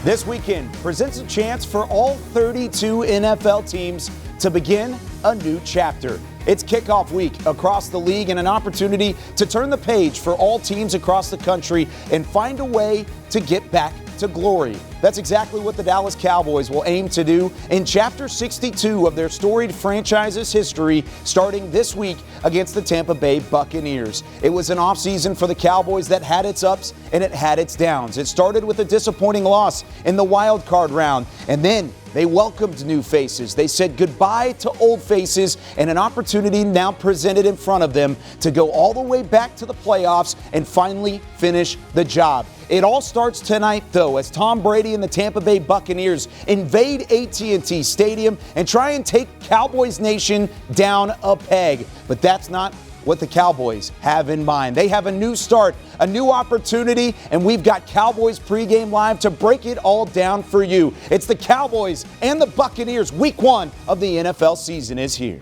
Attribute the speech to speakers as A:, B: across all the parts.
A: This weekend presents a chance for all 32 NFL teams to begin a new chapter. It's kickoff week across the league and an opportunity to turn the page for all teams across the country and find a way to get back to glory. That's exactly what the Dallas Cowboys will aim to do in Chapter 62 of their storied franchise's history, starting this week against the Tampa Bay Buccaneers. It was an offseason for the Cowboys that had its ups and it had its downs. It started with a disappointing loss in the wild card round, and then they welcomed new faces. They said goodbye to old faces, and an opportunity now presented in front of them to go all the way back to the playoffs and finally finish the job. It all starts tonight, though, as Tom Brady and the Tampa Bay Buccaneers invade AT&T Stadium and try and take Cowboys Nation down a peg. But that's not what the Cowboys have in mind. They have a new start, a new opportunity, and we've got Cowboys Pregame Live to break it all down for you. It's the Cowboys and the Buccaneers. Week 1 of the NFL season is here.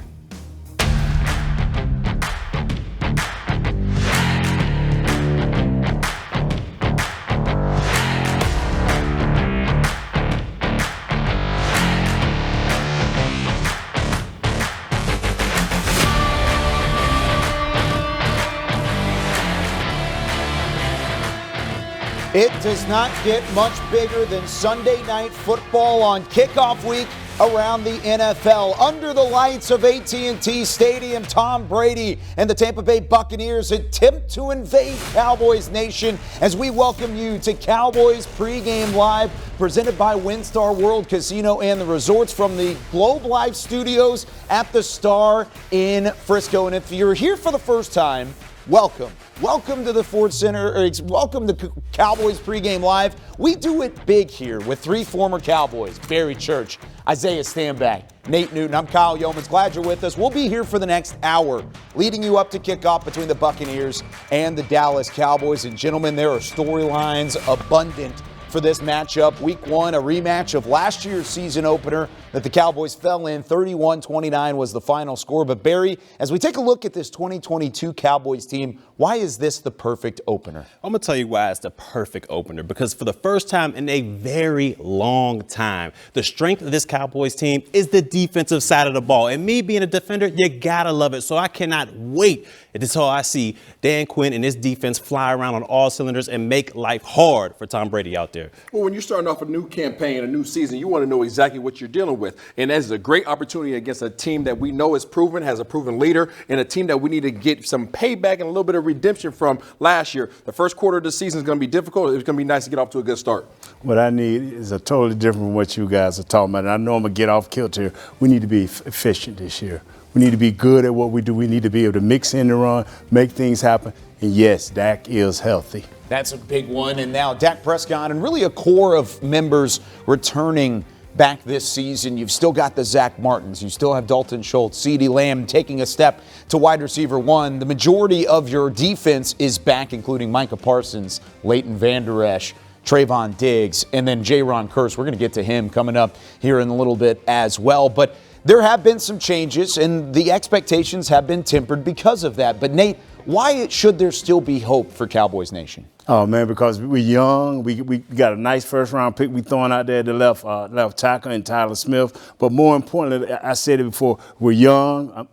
A: It does not get much bigger than Sunday Night Football on kickoff week around the NFL. Under the lights of AT&T Stadium, Tom Brady and the Tampa Bay Buccaneers attempt to invade Cowboys Nation as we welcome you to Cowboys Pregame Live, presented by WinStar World Casino and the Resorts from the Globe Live Studios at the Star in Frisco. And if you're here for the first time, welcome. Welcome to the Ford Center, welcome to Cowboys Pregame Live. We do it big here with 3 former Cowboys, Barry Church, Isaiah Stanback, Nate Newton. I'm Kyle Yeomans. Glad you're with us. We'll be here for the next hour, leading you up to kickoff between the Buccaneers and the Dallas Cowboys. And gentlemen, there are storylines abundant for this matchup. Week 1, a rematch of last year's season opener that the Cowboys fell in. 31-29 was the final score. But Barry, as we take a look at this 2022 Cowboys team, why is this the perfect opener?
B: I'm going to tell you why it's the perfect opener. Because for the first time in a very long time, the strength of this Cowboys team is the defensive side of the ball. And me being a defender, you got to love it. So I cannot wait until I see Dan Quinn and his defense fly around on all cylinders and make life hard for Tom Brady out there.
C: Well, when you're starting off a new campaign, a new season, you want to know exactly what you're dealing with. And that is a great opportunity against a team that we know is proven, has a proven leader, and a team that we need to get some payback and a little bit of redemption from last year. The first quarter of the season is going to be difficult. It's going to be nice to get off to a good start.
D: What I need is a totally different from what you guys are talking about. And I know I'm going to get off kilter here. We need to be efficient this year. We need to be good at what we do. We need to be able to mix in the run, make things happen. And yes, Dak is healthy.
A: That's a big one. And now Dak Prescott and really a core of members returning back this season. You've still got the Zach Martins. You still have Dalton Schultz, CeeDee Lamb taking a step to wide receiver 1. The majority of your defense is back, including Micah Parsons, Leighton Vander Esch, Trayvon Diggs, and then Jaron Kearse. We're going to get to him coming up here in a little bit as well. But there have been some changes, and the expectations have been tempered because of that. But, Nate, why should there still be hope for Cowboys Nation?
D: Oh, man, because we're young. We got a nice first-round pick we throwing out there at the left tackle and Tyler Smith. But more importantly, I said it before, we're young.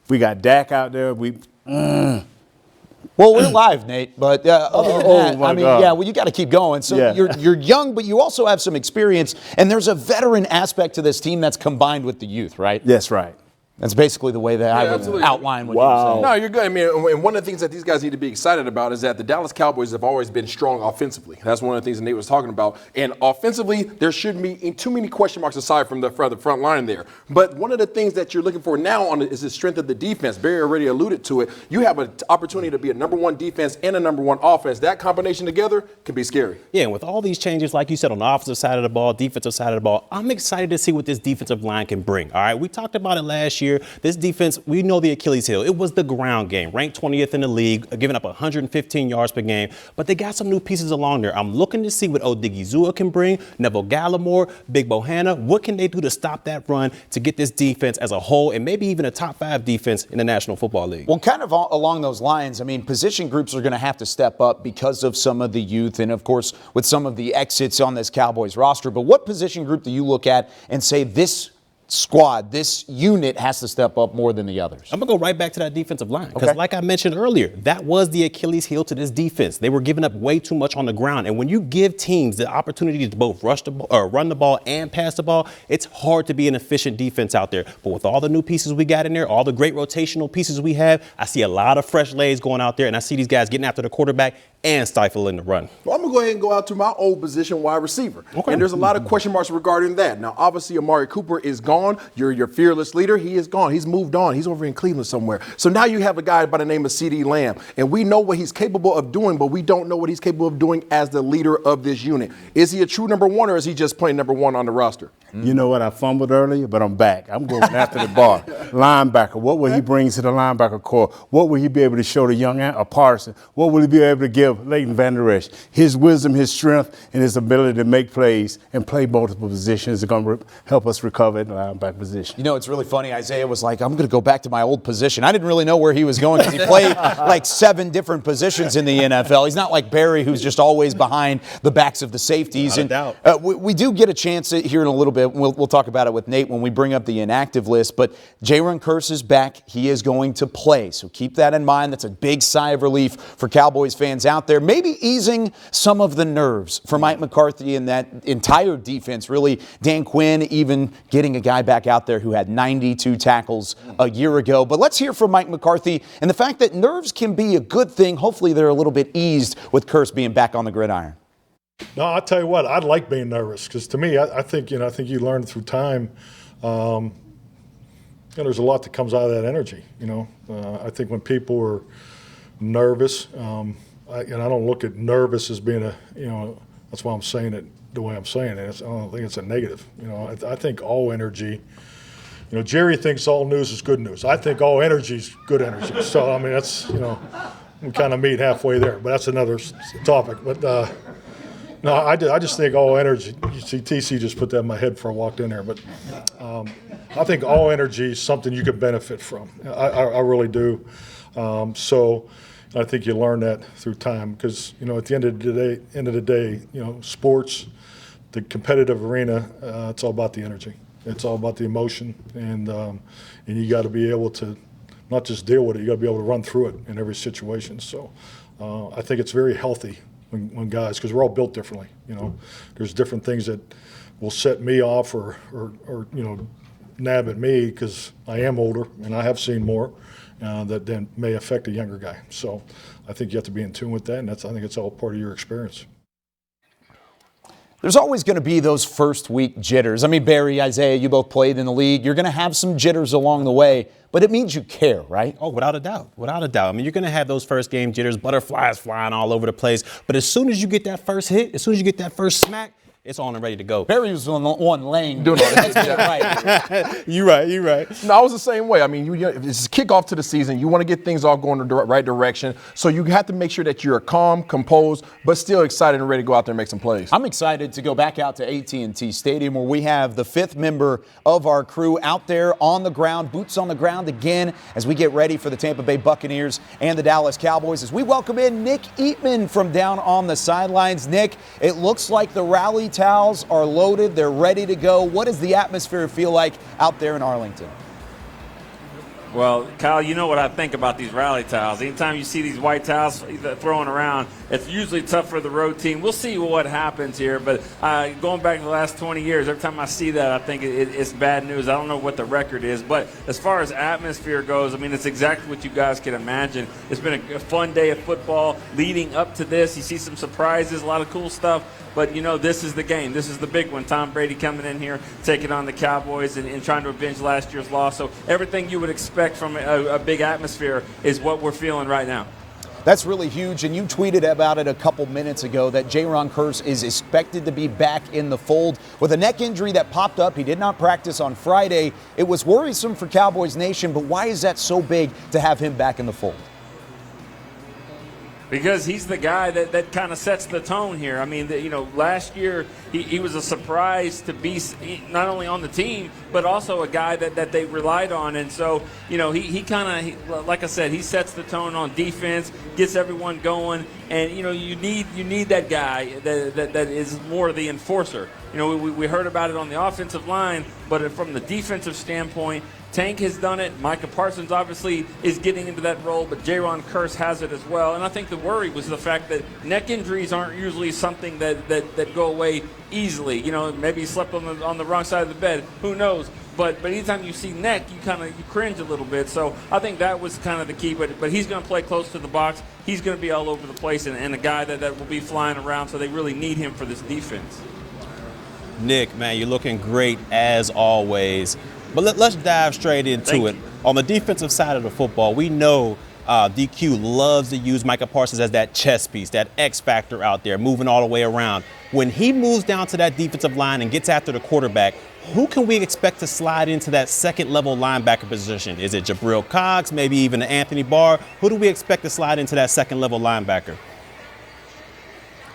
D: We got Dak out there.
A: Well, we're live, Nate, but other than that, God. You got to keep going. So
D: yeah.
A: You're young, but you also have some experience, and there's a veteran aspect to this team that's combined with the youth, right?
D: That's right.
A: That's basically the way that I would
C: absolutely.
A: outline what you're saying.
C: No, you're good. I mean, and one of the things that these guys need to be excited about is that the Dallas Cowboys have always been strong offensively. That's one of the things that Nate was talking about. And offensively, there shouldn't be too many question marks aside from the front line there. But one of the things that you're looking for now is the strength of the defense. Barry already alluded to it. You have an opportunity to be a number 1 defense and a number 1 offense. That combination together can be scary.
B: Yeah, and with all these changes, like you said, on the offensive side of the ball, defensive side of the ball, I'm excited to see what this defensive line can bring. All right, we talked about it last year. year. This defense, we know the Achilles heel. It was the ground game, ranked 20th in the league, giving up 115 yards per game. But they got some new pieces along there. I'm looking to see what Odigizua can bring, Neville Gallimore, Big Bohanna. What can they do to stop that run to get this defense as a whole and maybe even a top 5 defense in the National Football League?
A: Well, kind of along those lines, I mean, position groups are going to have to step up because of some of the youth and, of course, with some of the exits on this Cowboys roster. But what position group do you look at and say this squad, this unit has to step up more than the others?
B: I'm going to go right back to that defensive line because like I mentioned earlier, that was the Achilles heel to this defense. They were giving up way too much on the ground. And when you give teams the opportunity to both run the ball and pass the ball, it's hard to be an efficient defense out there. But with all the new pieces we got in there, all the great rotational pieces we have, I see a lot of fresh legs going out there, and I see these guys getting after the quarterback and stifling the run.
C: Well, I'm going to go ahead and go out to my old position, wide receiver. Okay. And there's a lot of question marks regarding that. Now, obviously, Amari Cooper is gone. You're your fearless leader. He is gone. He's moved on. He's over in Cleveland somewhere. So now you have a guy by the name of CeeDee Lamb. And we know what he's capable of doing, but we don't know what he's capable of doing as the leader of this unit. Is he a true number one, or is he just playing number one on the roster?
D: You know what? I fumbled earlier, but I'm back. I'm going after the bar. Linebacker. What will he bring to the linebacker core? What will he be able to show to young Parsons? What will he be able to give Leighton Vander Esch? His wisdom, his strength, and his ability to make plays and play multiple positions are going to help us recover in the linebacker position.
A: You know, it's really funny. Isaiah was like, I'm going to go back to my old position. I didn't really know where he was going because he played like 7 different positions in the NFL. He's not like Barry, who's just always behind the backs of the safeties.
B: Without a doubt.
A: We do get a chance here in a little bit. We'll talk about it with Nate when we bring up the inactive list. But Jaron Kearse is back. He is going to play. So keep that in mind. That's a big sigh of relief for Cowboys fans out there. Maybe easing some of the nerves for Mike McCarthy and that entire defense. Really, Dan Quinn even getting a guy back out there who had 92 tackles a year ago. But let's hear from Mike McCarthy and the fact that nerves can be a good thing. Hopefully they're a little bit eased with Kearse being back on the gridiron.
E: No, I'll tell you what, I like being nervous because to me, I think you learn through time. There's a lot that comes out of that energy. I think when people are nervous, and I don't look at nervous as being that's why I'm saying it the way I'm saying it. I don't think it's a negative. I think all energy. Jerry thinks all news is good news. I think all energy is good energy. So that's we kind of meet halfway there, but that's another topic. But. No, I just think all energy. You see, TC just put that in my head before I walked in there. But I think all energy is something you can benefit from. I really do. So I think you learn that through time because at the end of the day, sports, the competitive arena, it's all about the energy. It's all about the emotion, and you got to be able to not just deal with it. You got to be able to run through it in every situation. So I think it's very healthy. When guys, because we're all built differently, there's different things that will set me off or nab at me because I am older and I have seen more that then may affect a younger guy. So I think you have to be in tune with that, and I think it's all part of your experience.
A: There's always going to be those first week jitters. I mean, Barry, Isaiah, you both played in the league. You're going to have some jitters along the way, but it means you care, right?
B: Oh, without a doubt. Without a doubt. I mean, you're going to have those first game jitters, butterflies flying all over the place. But as soon as you get that first hit, as soon as you get that first smack, it's on and ready to go.
A: Barry was on the one laying.
C: Doing all
A: right.
B: You're right.
C: No, I was the same way. I mean, this is kickoff to the season. You want to get things all going in the right direction. So you have to make sure that you're calm, composed, but still excited and ready to go out there and make some plays.
A: I'm excited to go back out to AT&T Stadium where we have the 5th member of our crew out there on the ground, boots on the ground again as we get ready for the Tampa Bay Buccaneers and the Dallas Cowboys as we welcome in Nick Eatman from down on the sidelines. Nick, it looks like the rally towels are loaded. They're ready to go. What does the atmosphere feel like out there in Arlington?
F: Well, Kyle, you know what I think about these rally towels. Anytime you see these white towels throwing around, it's usually tough for the road team. We'll see what happens here, but going back to the last 20 years, every time I see that, I think it's bad news. I don't know what the record is, but as far as atmosphere goes, I mean, it's exactly what you guys can imagine. It's been a fun day of football leading up to this. You see some surprises, a lot of cool stuff. But, this is the game. This is the big one. Tom Brady coming in here, taking on the Cowboys and trying to avenge last year's loss. So everything you would expect from a big atmosphere is what we're feeling right now.
A: That's really huge, and you tweeted about it a couple minutes ago that Jayron Kearse is expected to be back in the fold. With a neck injury that popped up, he did not practice on Friday. It was worrisome for Cowboys Nation, but why is that so big to have him back in the fold?
F: Because he's the guy that kind of sets the tone here. I mean, last year he was a surprise to be not only on the team, but also a guy that they relied on. And so, he kind of, like I said, he sets the tone on defense, gets everyone going. And, you need that guy that is more the enforcer. We heard about it on the offensive line, but from the defensive standpoint, Tank has done it. Micah Parsons obviously is getting into that role, but Jayron Kearse has it as well. And I think the worry was the fact that neck injuries aren't usually something that go away easily. Maybe he slept on the wrong side of the bed. Who knows? But anytime you see neck, you cringe a little bit. So I think that was kind of the key. But he's going to play close to the box. He's going to be all over the place, and a guy that will be flying around. So they really need him for this defense.
B: Nick, man, you're looking great as always. But let's dive straight into it. On the defensive side of the football, we know DQ loves to use Micah Parsons as that chess piece, that X factor out there, moving all the way around. When he moves down to that defensive line and gets after the quarterback, who can we expect to slide into that second-level linebacker position? Is it Jabril Cox, maybe even Anthony Barr? Who do we expect to slide into that second-level linebacker?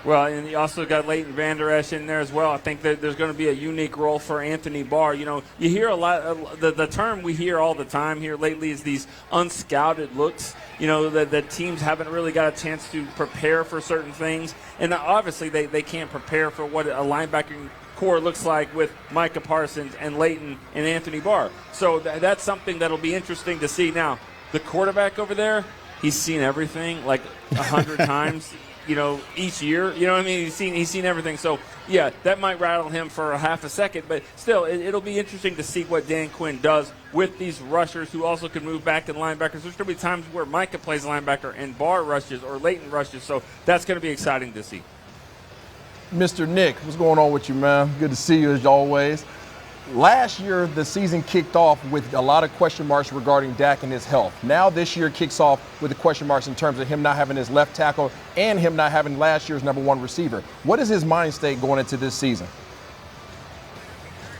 F: Well, and you also got Leighton Vander Esch in there as well. I think that there's going to be a unique role for Anthony Barr. You hear a lot the term we hear all the time here lately is these unscouted looks, that teams haven't really got a chance to prepare for certain things. And obviously they can't prepare for what a linebacking core looks like with Micah Parsons and Leighton and Anthony Barr. So that's something that'll be interesting to see. Now, the quarterback over there, he's seen everything like 100 times. Each year, I mean? He's seen everything. So, yeah, that might rattle him for a half a second. But still, it'll be interesting to see what Dan Quinn does with these rushers who also can move back to linebackers. There's going to be times where Micah plays linebacker and Barr rushes or Leighton rushes. So that's going to be exciting to see.
C: Mr. Nick, what's going on with you, man? Good to see you as always. Last year, the season kicked off with a lot of question marks regarding Dak and his health. Now this year kicks off with the question marks in terms of him not having his left tackle and him not having last year's #1 receiver. What is his mind state going into this season?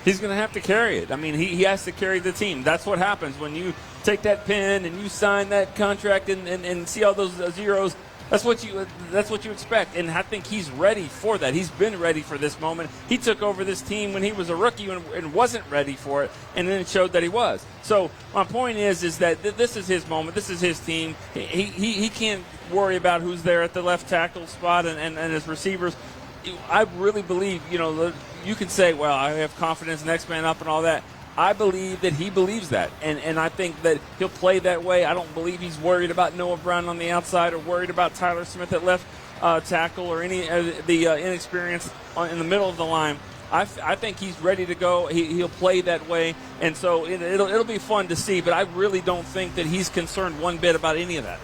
F: He's going to have to carry it. I mean, he has to carry the team. That's what happens when you take that pen and you sign that contract and see all those zeros. That's what you expect, and I think he's ready for that. He's been ready for this moment. He took over this team when he was a rookie and wasn't ready for it, and then it showed that he was. So my point is that this is his moment. This is his team. He can't worry about who's there at the left tackle spot and his receivers. I really believe, you can say, well, I have confidence, next man up and all that. I believe that he believes that, and I think that he'll play that way. I don't believe he's worried about Noah Brown on the outside or worried about Tyler Smith at left tackle or any of the inexperience in the middle of the line. I think he's ready to go. He'll play that way, and so it'll be fun to see, but I really don't think that he's concerned one bit about any of that.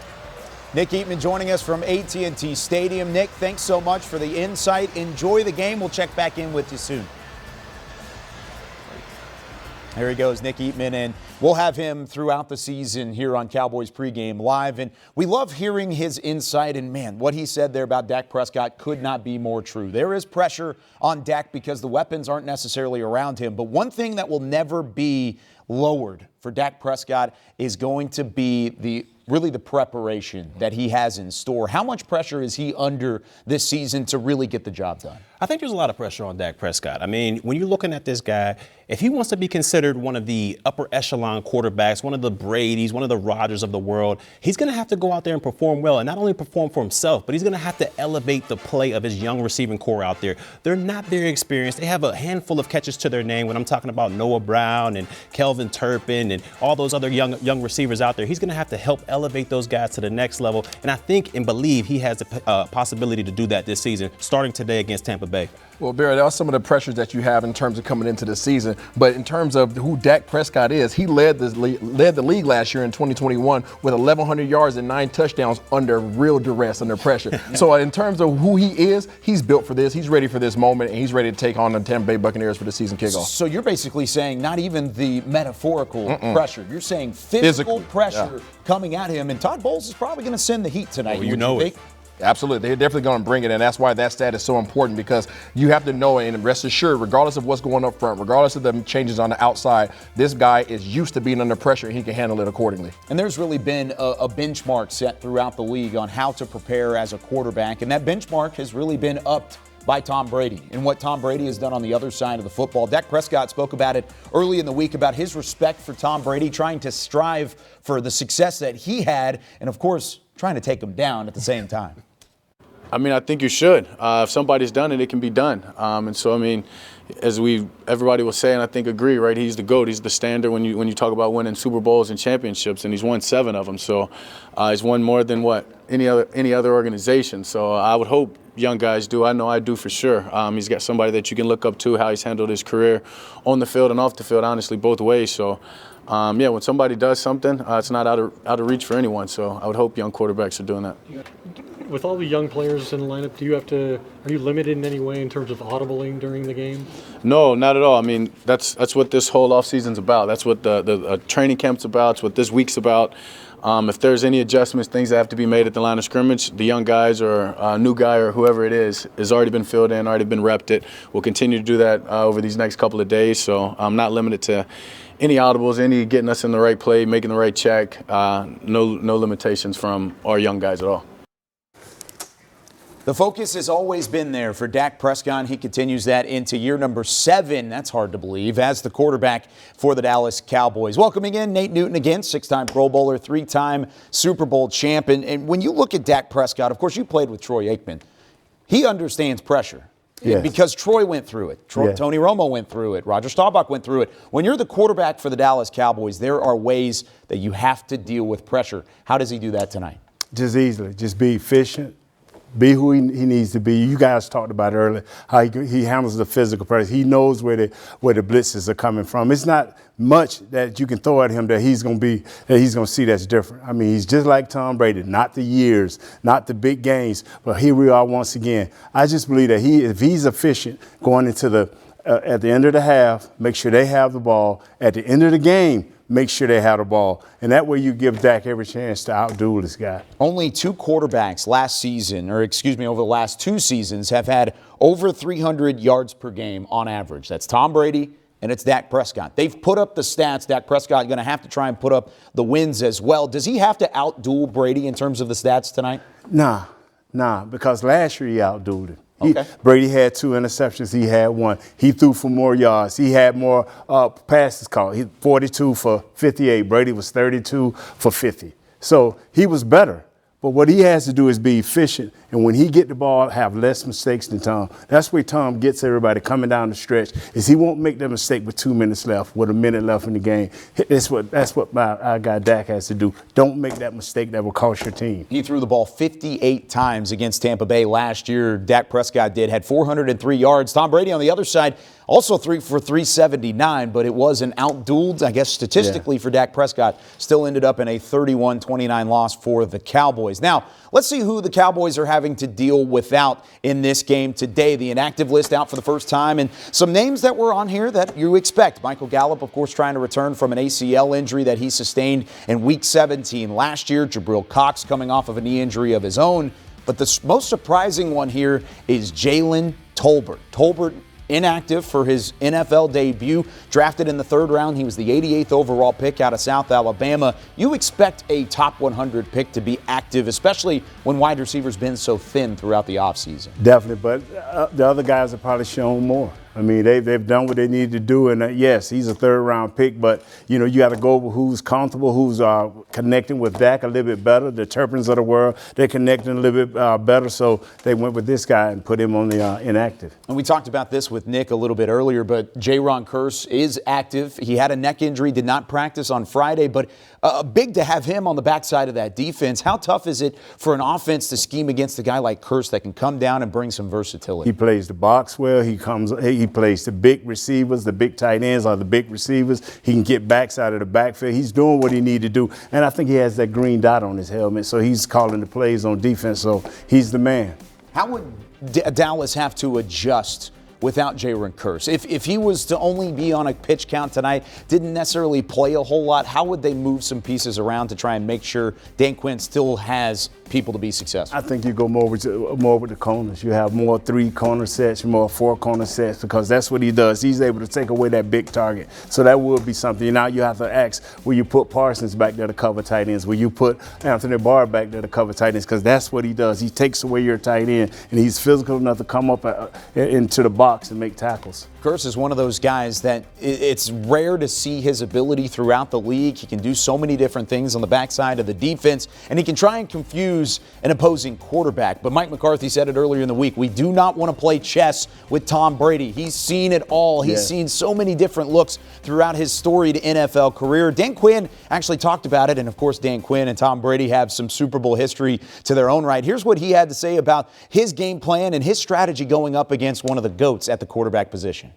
A: Nick Eatman joining us from AT&T Stadium. Nick, thanks so much for the insight. Enjoy the game. We'll check back in with you soon. There he goes, Nick Eatman, and we'll have him throughout the season here on Cowboys Pregame Live. And we love hearing his insight, and man, what he said there about Dak Prescott could not be more true. There is pressure on Dak because the weapons aren't necessarily around him, but one thing that will never be lowered for Dak Prescott is going to be the preparation that he has in store. How much pressure is he under this season to really get the job done?
B: I think there's a lot of pressure on Dak Prescott. I mean, when you're looking at this guy, if he wants to be considered one of the upper echelon quarterbacks, one of the Bradys, one of the Rodgers of the world, he's going to have to go out there and perform well, and not only perform for himself, but he's going to have to elevate the play of his young receiving core out there. They're not very experienced. They have a handful of catches to their name when I'm talking about Noah Brown and Kevontae Turpin and all those other young receivers out there. He's going to have to help elevate those guys to the next level, and I think and believe he has the possibility to do that this season, starting today against Tampa Bay.
C: Well, Barry, that was some of the pressures that you have in terms of coming into the season. But in terms of who Dak Prescott is, he led the league last year in 2021 with 1,100 yards and 9 touchdowns under real duress, under pressure. So in terms of who he is, he's built for this. He's ready for this moment, and he's ready to take on the Tampa Bay Buccaneers for the season kickoff.
A: So you're basically saying not even the metaphorical pressure. You're saying physical pressure coming at him. And Todd Bowles is probably going to send the heat tonight.
B: Oh, you know it.
C: Absolutely. They're definitely going to bring it, and that's why that stat is so important, because you have to know and rest assured, regardless of what's going up front, regardless of the changes on the outside, this guy is used to being under pressure, and he can handle it accordingly.
A: And there's really been a benchmark set throughout the league on how to prepare as a quarterback, and that benchmark has really been upped by Tom Brady and what Tom Brady has done on the other side of the football. Dak Prescott spoke about it early in the week, about his respect for Tom Brady, trying to strive for the success that he had, and of course, trying to take him down at the same time.
G: I mean, I think you should. If somebody's done it, it can be done. And so, I mean, as everybody was saying, I think agree, right? He's the GOAT. He's the standard when you talk about winning Super Bowls and championships, and he's won 7 of them. So he's won more than any other organization. So I would hope young guys do. I know I do for sure. He's got somebody that you can look up to, how he's handled his career on the field and off the field, honestly, both ways. So, when somebody does something, it's not out of reach for anyone. So I would hope young quarterbacks are doing that.
H: With all the young players in the lineup, are you limited in any way in terms of audibling during the game?
G: No, not at all. I mean, that's what this whole offseason's about. That's what the training camp's about. It's what this week's about. If there's any adjustments, things that have to be made at the line of scrimmage, the young guys or a new guy or whoever it is has already been filled in, already been repped it. We'll continue to do that over these next couple of days. So I'm not limited to any audibles, any getting us in the right play, making the right check. No limitations from our young guys at all.
A: The focus has always been there for Dak Prescott. He continues that into year number 7. That's hard to believe, as the quarterback for the Dallas Cowboys. Welcoming in Nate Newton again, 6-time Pro Bowler, 3-time Super Bowl champ. And when you look at Dak Prescott, of course, you played with Troy Aikman. He understands pressure. Yes. Because Troy went through it. Tony Romo went through it. Roger Staubach went through it. When you're the quarterback for the Dallas Cowboys, there are ways that you have to deal with pressure. How does he do that tonight?
D: Just easily. Just be efficient. Be who he needs to be. You guys talked about earlier how he handles the physical pressure. He knows where the blitzes are coming from. It's not much that you can throw at him that he's going to see that's different. I mean, he's just like Tom Brady. Not the years, not the big games, but here we are once again. I just believe that if he's efficient going into at the end of the half, make sure they have the ball. At the end of the game, make sure they have the ball. And that way you give Dak every chance to outdo this guy.
A: Only 2 quarterbacks over the last 2 seasons have had over 300 yards per game on average. That's Tom Brady and it's Dak Prescott. They've put up the stats. Dak Prescott going to have to try and put up the wins as well. Does he have to outduel Brady in terms of the stats tonight?
D: Nah, because last year he outdueled him.
A: Okay.
D: Brady had 2 interceptions. He had 1. He threw for more yards. He had more passes caught. He 42 for 58. Brady was 32 for 50. So he was better. But what he has to do is be efficient, and when he get the ball, have less mistakes than Tom. That's where Tom gets everybody coming down the stretch, is he won't make that mistake with 2 minutes left, with a minute left in the game. That's what our guy Dak has to do. Don't make that mistake that will cost your team.
A: He threw the ball 58 times against Tampa Bay last year. Dak Prescott had 403 yards. Tom Brady on the other side also 3 for 379, but it was an outdueled, I guess, statistically for Dak Prescott. Still ended up in a 31-29 loss for the Cowboys. Now, let's see who the Cowboys are having to deal without in this game today. The inactive list out for the first time, and some names that were on here that you expect. Michael Gallup, of course, trying to return from an ACL injury that he sustained in Week 17 last year. Jabril Cox coming off of a knee injury of his own. But the most surprising one here is Jalen Tolbert. Tolbert inactive for his NFL debut, drafted in the 3rd round. He was the 88th overall pick out of South Alabama. You expect a top 100 pick to be active, especially when wide receivers been so thin throughout the offseason.
D: Definitely, but the other guys have probably shown more. I mean, they've done what they needed to do, and yes, he's a third-round pick, but, you know, you got to go with who's comfortable, who's connecting with Dak a little bit better. The Turpins of the world, they're connecting a little bit better, so they went with this guy and put him on the inactive.
A: And we talked about this with Nick a little bit earlier, but Jaron Kearse is active. He had a neck injury, did not practice on Friday, but big to have him on the backside of that defense. How tough is it for an offense to scheme against a guy like Kearse that can come down and bring some versatility?
D: He plays the box well. He plays the big receivers, the big tight ends are the big receivers. He can get backside of the backfield. He's doing what he needs to do. And I think he has that green dot on his helmet, so he's calling the plays on defense, so he's the man.
A: How would Dallas have to adjust without Jaron Kearse? If he was to only be on a pitch count tonight, didn't necessarily play a whole lot, how would they move some pieces around to try and make sure Dan Quinn still has people to be successful?
D: I think you go more with the corners. You have more 3-corner sets, more 4-corner sets, because that's what he does. He's able to take away that big target. So that would be something. Now you have to ask, will you put Parsons back there to cover tight ends? Will you put Anthony Barr back there to cover tight ends? Because that's what he does. He takes away your tight end, and he's physical enough to come up into the box and make tackles.
A: Kearse is one of those guys that it's rare to see his ability throughout the league. He can do so many different things on the backside of the defense, and he can try and confuse an opposing quarterback. But Mike McCarthy said it earlier in the week, we do not want to play chess with Tom Brady. He's seen it all. He's seen so many different looks throughout his storied NFL career. Dan Quinn actually talked about it, and of course Dan Quinn and Tom Brady have some Super Bowl history to their own right. Here's what he had to say about his game plan and his strategy going up against one of the GOATs at the quarterback position.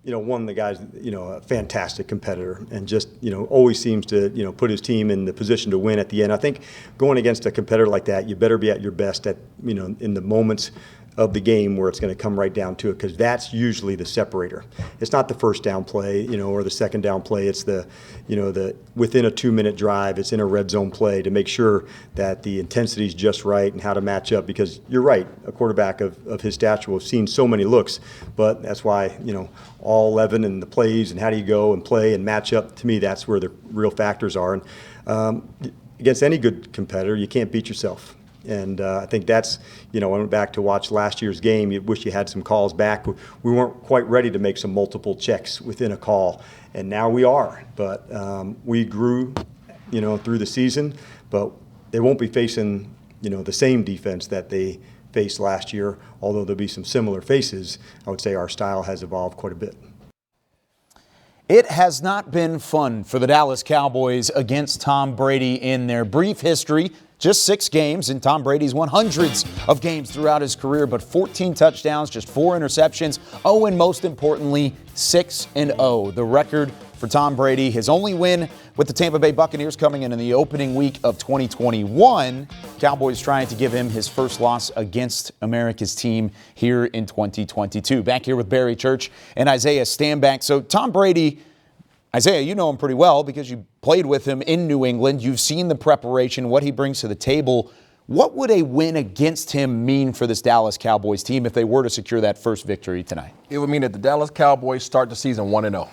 I: You know, one of the guys, you know, a fantastic competitor and just, you know, always seems to, you know, put his team in the position to win at the end. I think going against a competitor like that, you better be at your best at, you know, in the moments of the game where it's going to come right down to it, because that's usually the separator. It's not the first down play, you know, or the second down play. It's the, you know, the within a 2-minute drive, it's in a red zone play to make sure that the intensity is just right and how to match up, because you're right, a quarterback of his stature will have seen so many looks, but that's why, you know, all 11 and the plays and how do you go and play and match up, to me, that's where the real factors are. And against any good competitor, you can't beat yourself. And I think that's, you know, I went back to watch last year's game. You wish you had some calls back. We weren't quite ready to make some multiple checks within a call, and now we are. But we grew, you know, through the season, but they won't be facing, you know, the same defense that they faced last year, although there'll be some similar faces. I would say our style has evolved quite a bit.
A: It has not been fun for the Dallas Cowboys against Tom Brady in their brief history. Just 6 games, and Tom Brady's won hundreds of games throughout his career, but 14 touchdowns, just 4 interceptions. Oh, and most importantly, 6-0. The record for Tom Brady, his only win with the Tampa Bay Buccaneers coming in the opening week of 2021. Cowboys trying to give him his first loss against America's team here in 2022. Back here with Barry Church and Isaiah Stanback. So Tom Brady, Isaiah, you know him pretty well because you played with him in New England. You've seen the preparation, what he brings to the table. What would a win against him mean for this Dallas Cowboys team if they were to secure that first victory tonight?
C: It would mean that the Dallas Cowboys start the season 1-0.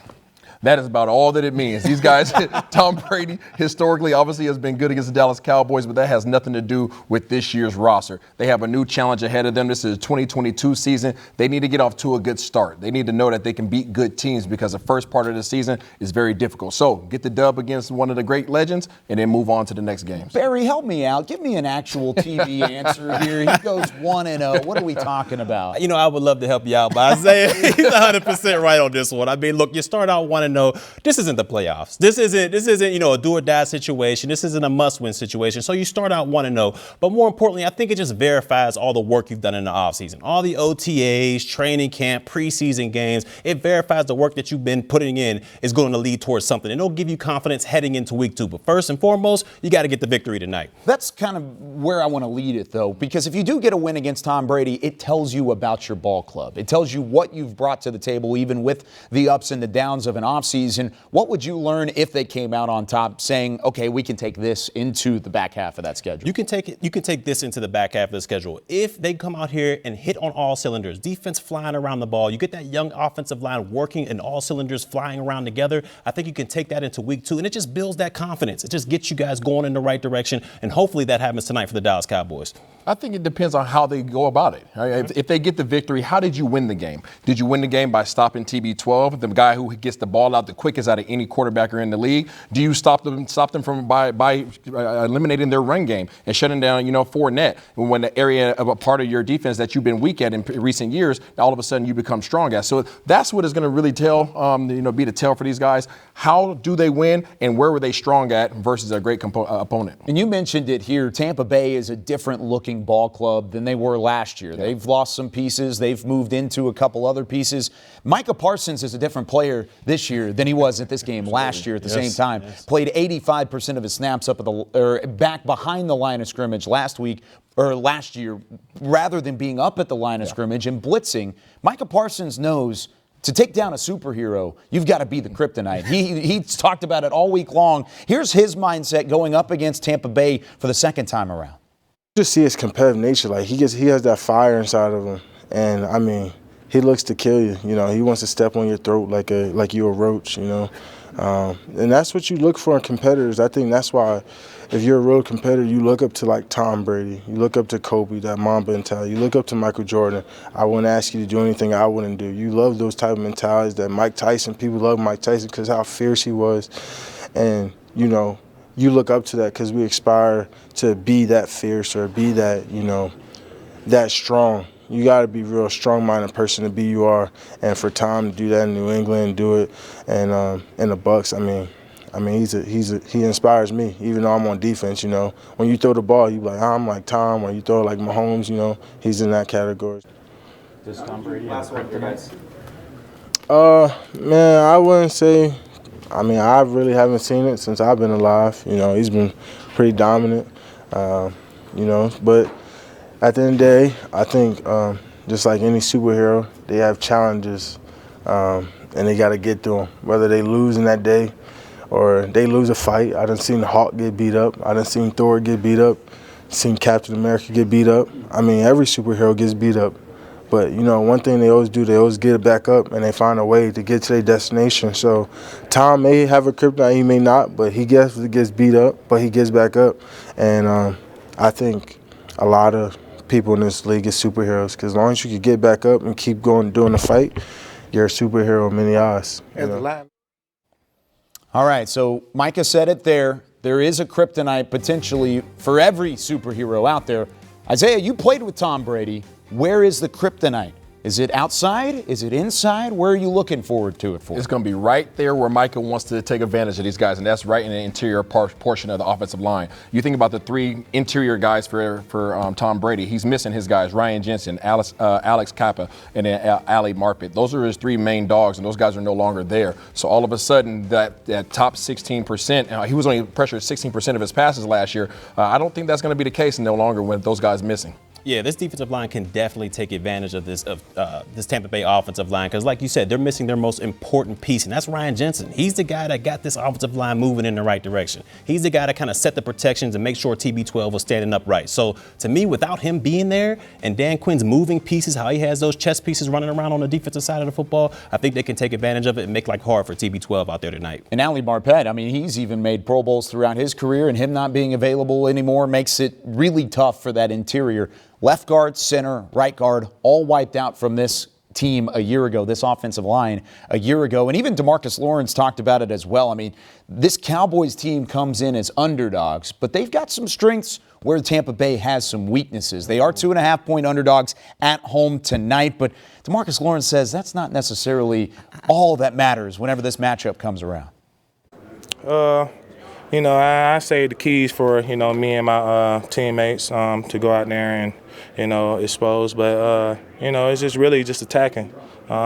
C: That is about all that it means. These guys, Tom Brady, historically, obviously has been good against the Dallas Cowboys, but that has nothing to do with this year's roster. They have a new challenge ahead of them. This is a 2022 season. They need to get off to a good start. They need to know that they can beat good teams because the first part of the season is very difficult. So get the dub against one of the great legends and then move on to the next games.
A: Barry, help me out. Give me an actual TV answer here. He goes 1-0. What are we talking about?
B: You know, I would love to help you out, but Isaiah, he's 100% right on this one. I mean, look, you start out 1-0. This isn't the playoffs. This isn't, you know, a do or die situation. This isn't a must-win situation. So you start out 1-0. But more importantly, I think it just verifies all the work you've done in the offseason. All the OTAs, training camp, preseason games. It verifies the work that you've been putting in is going to lead towards something. And it'll give you confidence heading into week 2. But first and foremost, you got to get the victory tonight.
A: That's kind of where I want to lead it, though, because if you do get a win against Tom Brady, it tells you about your ball club. It tells you what you've brought to the table, even with the ups and the downs of an offseason, what would you learn if they came out on top saying, okay, we can take this into the back half of that schedule?
B: You can take this into the back half of the schedule. If they come out here and hit on all cylinders, defense flying around the ball, you get that young offensive line working and all cylinders flying around together, I think you can take that into week 2, and it just builds that confidence. It just gets you guys going in the right direction, and hopefully that happens tonight for the Dallas Cowboys.
C: I think it depends on how they go about it. Right? If they get the victory, how did you win the game? Did you win the game by stopping TB12, the guy who gets the ball out the quickest out of any quarterbacker in the league? Do you stop them from by eliminating their run game and shutting down, Fournette when the area of a part of your defense that you've been weak at in recent years, all of a sudden you become strong at? So that's what is going to really be the tell for these guys. How do they win, and where were they strong at versus a great opponent?
A: And you mentioned it here. Tampa Bay is a different looking ball club than they were last year. Yeah. They've lost some pieces. They've moved into a couple other pieces. Micah Parsons is a different player this year than he was at this game last year at the same time. Yes. Played 85% of his snaps back behind the line of scrimmage last year, rather than being up at the line of scrimmage and blitzing. Micah Parsons knows to take down a superhero, you've got to be the kryptonite. He's talked about it all week long. Here's his mindset going up against Tampa Bay for the second time around.
J: Just see his competitive nature. Like he has that fire inside of him, and I mean, he looks to kill you. He wants to step on your throat like you're a roach. And that's what you look for in competitors. I think that's why, if you're a real competitor, you look up to like Tom Brady, you look up to Kobe, that Mamba mentality. You look up to Michael Jordan. I wouldn't ask you to do anything I wouldn't do. You love those type of mentalities. That Mike Tyson, people love Mike Tyson because how fierce he was, and you look up to that because we aspire to be that fierce or be that, that strong. You got to be a real strong-minded person to be you are. And for Tom to do that in New England and do it and in the Bucs, I mean, he inspires me, even though I'm on defense, When you throw the ball, you be like, I'm like Tom. When you throw it like Mahomes, he's in that category.
K: Does Tom Brady have kryptonite?
J: Man, I wouldn't say. I mean, I really haven't seen it since I've been alive. He's been pretty dominant, but at the end of the day, I think just like any superhero, they have challenges, and they got to get through them, whether they lose in that day or they lose a fight. I done seen the Hulk get beat up. I done seen Thor get beat up, seen Captain America get beat up. I mean, every superhero gets beat up. But, one thing they always do, they always get it back up and they find a way to get to their destination. So Tom may have a kryptonite, he may not, but he gets beat up, but he gets back up. And I think a lot of people in this league is superheroes because as long as you can get back up and keep going doing the fight, you're a superhero in many eyes.
A: All right, so Micah said it there. There is a kryptonite potentially for every superhero out there. Isaiah, you played with Tom Brady. Where is the kryptonite? Is it outside? Is it inside? Where are you looking forward to it for?
C: It's going to be right there where Micah wants to take advantage of these guys, and that's right in the interior portion of the offensive line. You think about the three interior guys for Tom Brady. He's missing his guys, Ryan Jensen, Alex Kappa, and then Ali Marpet. Those are his three main dogs, and those guys are no longer there. So all of a sudden, that top 16%, he was only pressured 16% of his passes last year. I don't think that's going to be the case no longer with those guys missing.
B: Yeah, this defensive line can definitely take advantage of this Tampa Bay offensive line because, like you said, they're missing their most important piece, and that's Ryan Jensen. He's the guy that got this offensive line moving in the right direction. He's the guy that kind of set the protections and make sure TB12 was standing upright. So, to me, without him being there and Dan Quinn's moving pieces, how he has those chess pieces running around on the defensive side of the football, I think they can take advantage of it and make life hard for TB12 out there tonight.
A: And Ali Marpet, I mean, he's even made Pro Bowls throughout his career, and him not being available anymore makes it really tough for that interior. Left guard, center, right guard, all wiped out from this team a year ago, this offensive line a year ago. And even DeMarcus Lawrence talked about it as well. I mean, this Cowboys team comes in as underdogs, but they've got some strengths where Tampa Bay has some weaknesses. They are 2.5-point underdogs at home tonight, but DeMarcus Lawrence says that's not necessarily all that matters whenever this matchup comes around.
L: I saved the keys for, me and my teammates to go out there and, expose. But, it's just really just attacking.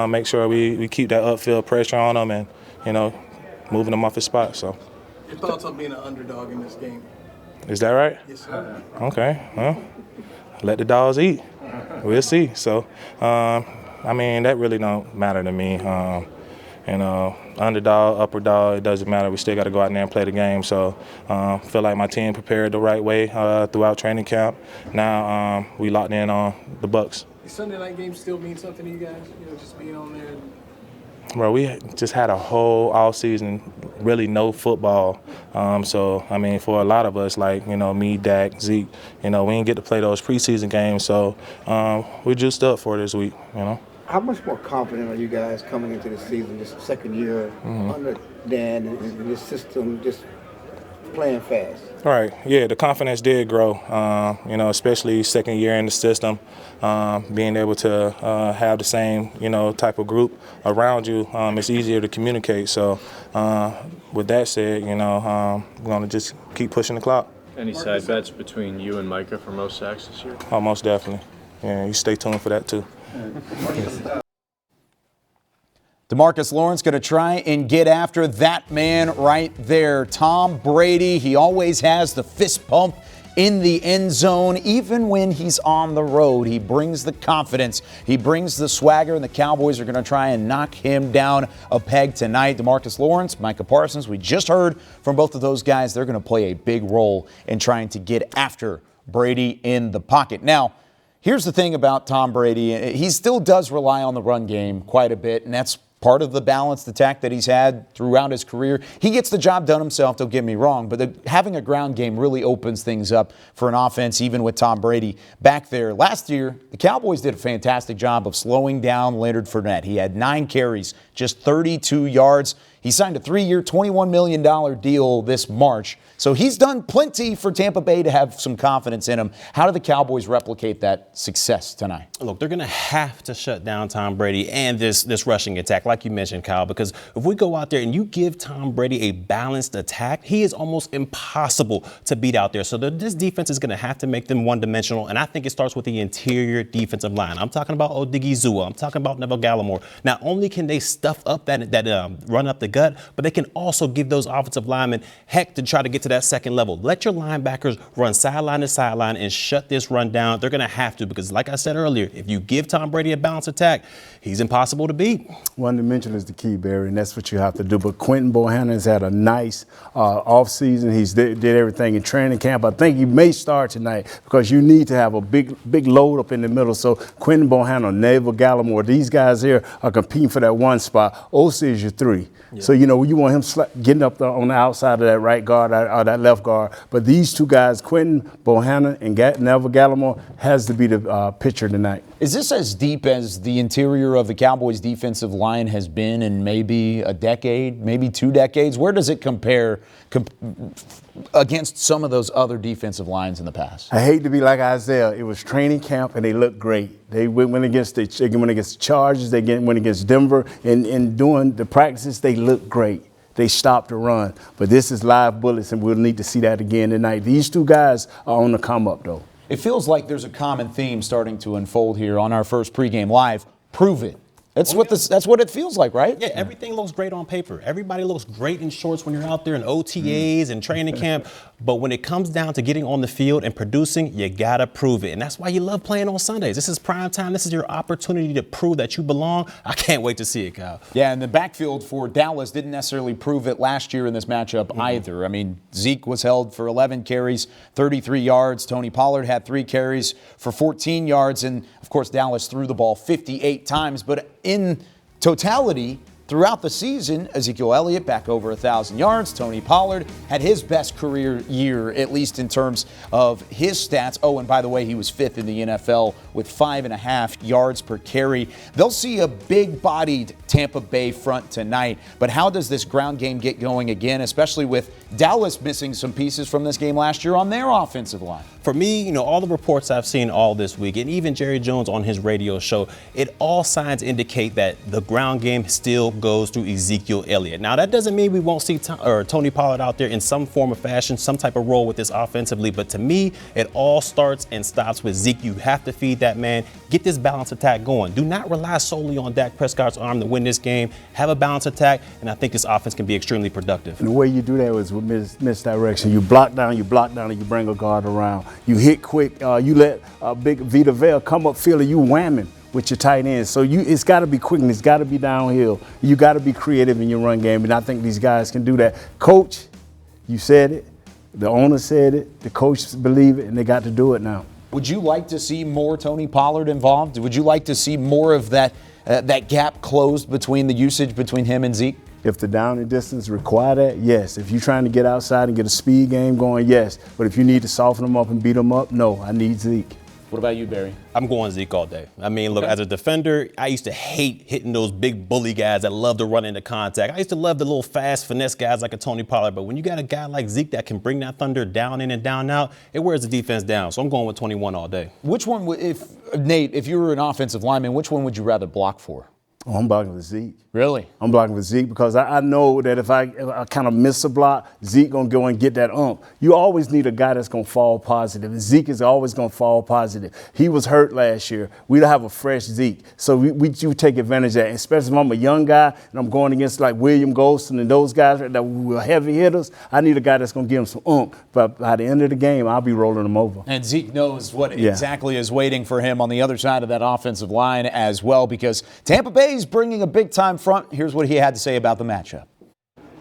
L: Make sure we keep that upfield pressure on them and, moving them off his spot. So.
M: Your thoughts on being an underdog in this game?
L: Is that right?
M: Yes, sir.
L: Okay. Well, let the dogs eat. We'll see. So, that really don't matter to me. you know, underdog, upper dog, it doesn't matter. We still got to go out there and play the game. So feel like my team prepared the right way throughout training camp. Now we locked in on the Bucs.
M: The Sunday night game still mean something to you guys? Just being on there.
L: Bro, we just had a whole off season, really no football. So I mean, for a lot of us, like me, Dak, Zeke, we didn't get to play those preseason games. So we juiced up for this week.
N: How much more confident are you guys coming into the season, this second year under Dan and this system, just playing fast?
L: All right, yeah, the confidence did grow, especially second year in the system, being able to have the same, type of group around you, it's easier to communicate. So with that said, we're going to just keep pushing the clock.
K: Any side bets between you and Micah for most sacks this year?
L: Oh, most definitely. Yeah, you stay tuned for that too.
A: DeMarcus Lawrence going to try and get after that man right there, Tom Brady. He always has the fist pump in the end zone. Even when he's on the road, he brings the confidence. He brings the swagger, and the Cowboys are going to try and knock him down a peg tonight. DeMarcus Lawrence, Micah Parsons, we just heard from both of those guys. They're going to play a big role in trying to get after Brady in the pocket. Now, here's the thing about Tom Brady. He still does rely on the run game quite a bit, and that's part of the balanced attack that he's had throughout his career. He gets the job done himself, don't get me wrong, but having a ground game really opens things up for an offense, even with Tom Brady back there. Last year, the Cowboys did a fantastic job of slowing down Leonard Fournette. He had 9 carries, just 32 yards. He signed a 3-year, $21 million deal this March. So he's done plenty for Tampa Bay to have some confidence in him. How do the Cowboys replicate that success tonight?
B: Look, they're going to have to shut down Tom Brady and this rushing attack, like you mentioned, Kyle, because if we go out there and you give Tom Brady a balanced attack, he is almost impossible to beat out there. So this defense is going to have to make them one-dimensional, and I think it starts with the interior defensive line. I'm talking about Odigizua. I'm talking about Neville Gallimore. Not only can they stuff up that run up the gut, but they can also give those offensive linemen heck to try to get to that second level. Let your linebackers run sideline to sideline and shut this run down. They're going to have to, because like I said earlier, if you give Tom Brady a balanced attack, he's impossible to beat.
D: One dimension is the key, Barry, and that's what you have to do. But Quentin Bohanna has had a nice offseason. He's did everything in training camp. I think he may start tonight because you need to have a big load up in the middle. So Quentin Bohanna, Neville Gallimore, these guys here are competing for that one spot. Osi is your 3. Yeah. So, you want him getting up there on the outside of that right guard or that left guard. But these 2 guys, Quentin Bohanna and Neville Gallimore, has to be the pitcher tonight.
A: Is this as deep as the interior of the Cowboys defensive line has been in maybe a decade, maybe 2 decades? Where does it compare against some of those other defensive lines in the past?
D: I hate to be like Isaiah. It was training camp, and they looked great. They went against the Chargers. They went against Denver. And doing the practices, they looked great. They stopped the run. But this is live bullets, and we'll need to see that again tonight. These 2 guys are on the come up, though.
A: It feels like there's a common theme starting to unfold here on our first pregame live. Prove it. That's what it feels like, right?
B: Yeah, everything looks great on paper. Everybody looks great in shorts when you're out there in OTAs and training camp. But when it comes down to getting on the field and producing, you got to prove it. And that's why you love playing on Sundays. This is prime time. This is your opportunity to prove that you belong. I can't wait to see it, Kyle.
A: Yeah, and the backfield for Dallas didn't necessarily prove it last year in this matchup either. I mean, Zeke was held for 11 carries, 33 yards. Tony Pollard had 3 carries for 14 yards. And, of course, Dallas threw the ball 58 times. But in totality, throughout the season, Ezekiel Elliott back over 1,000 yards. Tony Pollard had his best career year, at least in terms of his stats. Oh, and by the way, he was 5th in the NFL with 5.5 yards per carry. They'll see a big-bodied Tampa Bay front tonight. But how does this ground game get going again, especially with Dallas missing some pieces from this game last year on their offensive line?
B: For me, all the reports I've seen all this week, and even Jerry Jones on his radio show, all signs indicate that the ground game still goes through Ezekiel Elliott. Now, that doesn't mean we won't see Tony Pollard out there in some form or fashion, some type of role with this offensively. But to me, it all starts and stops with Zeke. You have to feed that man. Get this balanced attack going. Do not rely solely on Dak Prescott's arm to win this game. Have a balanced attack, and I think this offense can be extremely productive.
D: And the way you do that is with misdirection. You block down, and you bring a guard around. You hit quick. You let Big Vita Vea come up field, and you wham him with your tight ends. So it's got to be quick and it's got to be downhill. You got to be creative in your run game, and I think these guys can do that. Coach, you said it. The owner said it. The coaches believe it, and they got to do it now.
A: Would you like to see more Tony Pollard involved? Would you like to see more of that gap closed between the usage between him and Zeke?
D: If the down and distance require that, yes. If you're trying to get outside and get a speed game going, yes. But if you need to soften them up and beat them up, no, I need Zeke.
A: What about you, Barry?
B: I'm going Zeke all day. I mean, look, as a defender, I used to hate hitting those big bully guys that love to run into contact. I used to love the little fast finesse guys like a Tony Pollard. But when you got a guy like Zeke that can bring that thunder down in and down out, it wears the defense down. So I'm going with 21 all day.
A: Which one, Nate, if you were an offensive lineman, which one would you rather block for?
D: Oh, I'm blocking with Zeke.
A: Really?
D: I'm blocking with Zeke because I know that if I kind of miss a block, Zeke going to go and get that ump. You always need a guy that's going to fall positive. And Zeke is always going to fall positive. He was hurt last year. We don't have a fresh Zeke. So we do take advantage of that, especially if I'm a young guy and I'm going against like William Golston and those guys that were heavy hitters. I need a guy that's going to give him some ump. But by the end of the game, I'll be rolling him over.
A: And Zeke knows what exactly is waiting for him on the other side of that offensive line as well, because Tampa Bay is bringing a big-time front. Here's what he had to say about the matchup.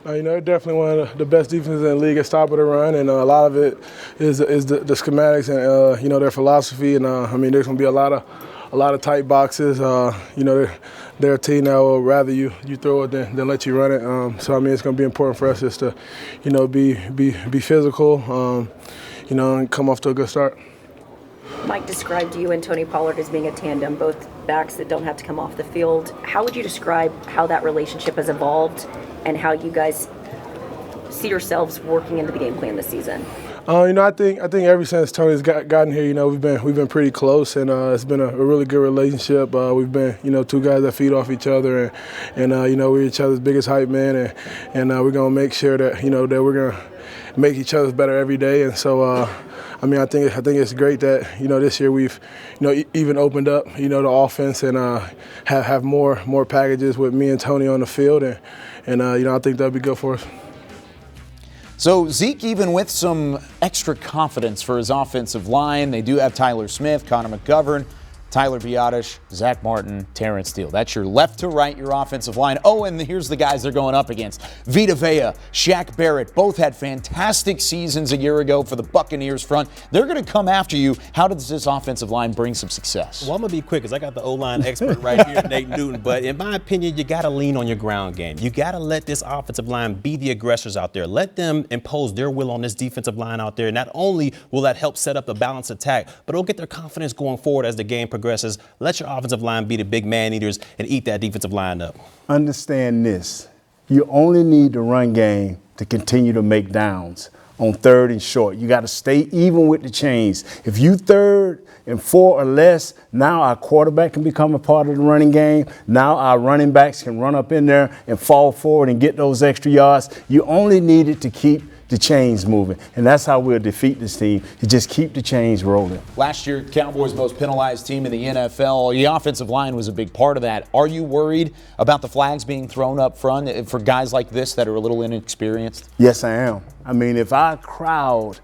O: They're definitely one of the best defenses in the league at stopping the run, and a lot of it is the schematics and their philosophy. And there's going to be a lot of tight boxes. They're a team that will rather you throw it than let you run it. So it's going to be important for us just to be physical, and come off to a good start.
P: Mike described you and Tony Pollard as being a tandem, both backs that don't have to come off the field. How would you describe how that relationship has evolved and how you guys see yourselves working into the game plan this season?
O: I think ever since Tony's gotten here, we've been pretty close, and it's been a really good relationship. We've been, two guys that feed off each other, and we're each other's biggest hype man, and we're gonna make sure that that we're gonna make each other better every day. And so, I think it's great that this year we've even opened up the offense and have more packages with me and Tony on the field, and I think that'll be good for us.
A: So Zeke, even with some extra confidence for his offensive line, they do have Tyler Smith, Connor McGovern, Tyler Biotish, Zach Martin, Terrence Steele. That's your left to right, your offensive line. Oh, and here's the guys they're going up against. Vita Vea, Shaq Barrett, both had fantastic seasons a year ago for the Buccaneers front. They're going to come after you. How does this offensive line bring some success?
B: Well, I'm going to be quick because I got the O-line expert right here, Nate Newton. But in my opinion, you got to lean on your ground game. You got to let this offensive line be the aggressors out there. Let them impose their will on this defensive line out there. Not only will that help set up a balanced attack, but it'll get their confidence going forward as the game progresses. Let your offensive line be the big man-eaters and eat that defensive line up.
D: Understand this. You only need the run game to continue to make downs on third and short. You got to stay even with the chains. If you 3rd and 4 or less, now our quarterback can become a part of the running game. Now our running backs can run up in there and fall forward and get those extra yards. You only need it to keep the chains moving, and that's how we'll defeat this team. You just keep the chains rolling.
A: Last year, Cowboys' most penalized team in the NFL. The offensive line was a big part of that. Are you worried about the flags being thrown up front for guys like this that are a little inexperienced?
D: Yes, I am. I mean, if our crowd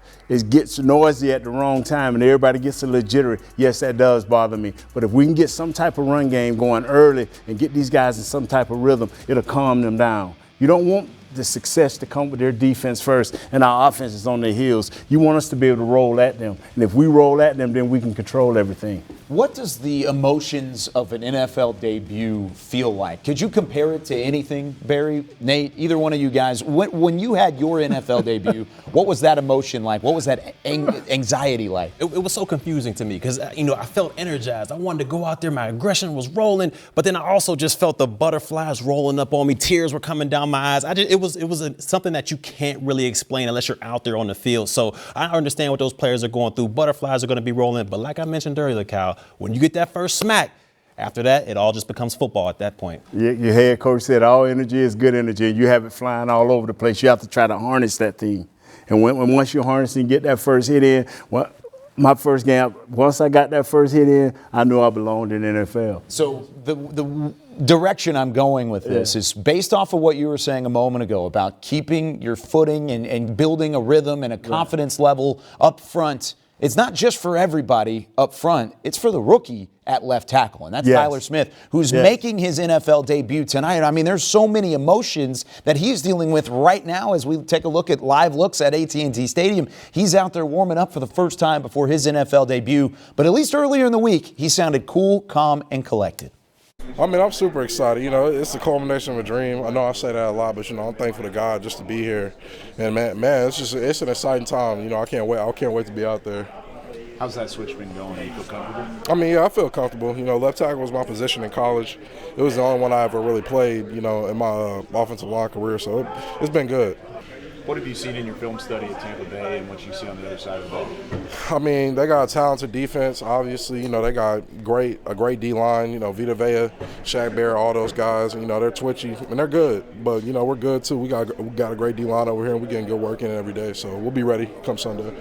D: gets noisy at the wrong time and everybody gets a little jittery, yes, that does bother me. But if we can get some type of run game going early and get these guys in some type of rhythm, it'll calm them down. You don't want the success to come with their defense first and our offense is on their heels. You want us to be able to roll at them. And if we roll at them, then we can control everything.
A: What does the emotions of an NFL debut feel like? Could you compare it to anything, Barry, Nate, either one of you guys? When you had your NFL debut, what was that emotion like? What was that anxiety like?
B: It was so confusing to me because, I felt energized. I wanted to go out there. My aggression was rolling, but then I also just felt the butterflies rolling up on me. Tears were coming down my eyes. It was something that you can't really explain unless you're out there on the field. So I understand what those players are going through. Butterflies are going to be rolling. But like I mentioned earlier, Kyle, when you get that first smack, after that, it all just becomes football at that point.
D: Your head coach said all energy is good energy. You have it flying all over the place. You have to try to harness that thing. And once you harness and get that first hit in, my first game, once I got that first hit in, I knew I belonged in the NFL.
A: So the direction I'm going with this is based off of what you were saying a moment ago about keeping your footing and building a rhythm and a confidence level up front. It's not just for everybody up front. It's for the rookie at left tackle, and that's
D: Yes.
A: Tyler Smith, who's
D: Yes.
A: making his NFL debut tonight. I mean, there's so many emotions that he's dealing with right now as we take a look at live looks at AT&T Stadium. He's out there warming up for the first time before his NFL debut, but at least earlier in the week, he sounded cool, calm, and collected.
Q: I mean, I'm super excited. You know, it's the culmination of a dream. I know I say that a lot, but, you know, I'm thankful to God just to be here. And, man, it's an exciting time. You know, I can't wait to be out there.
R: How's that switch been going? Do you feel comfortable?
Q: I mean, yeah, I feel comfortable. You know, left tackle was my position in college. It was the only one I ever really played, you know, in my offensive line career. So it's been good.
R: What have you seen in your film study at Tampa Bay and what you see on the other side of the ball?
Q: I mean, they got a talented defense, obviously. You know, they got a great D-line. You know, Vita Vea, Shaq Barrett, all those guys. You know, they're twitchy and they're good. But, you know, we're good too. We got a great D-line over here and we're getting good work in every day. So we'll be ready come Sunday.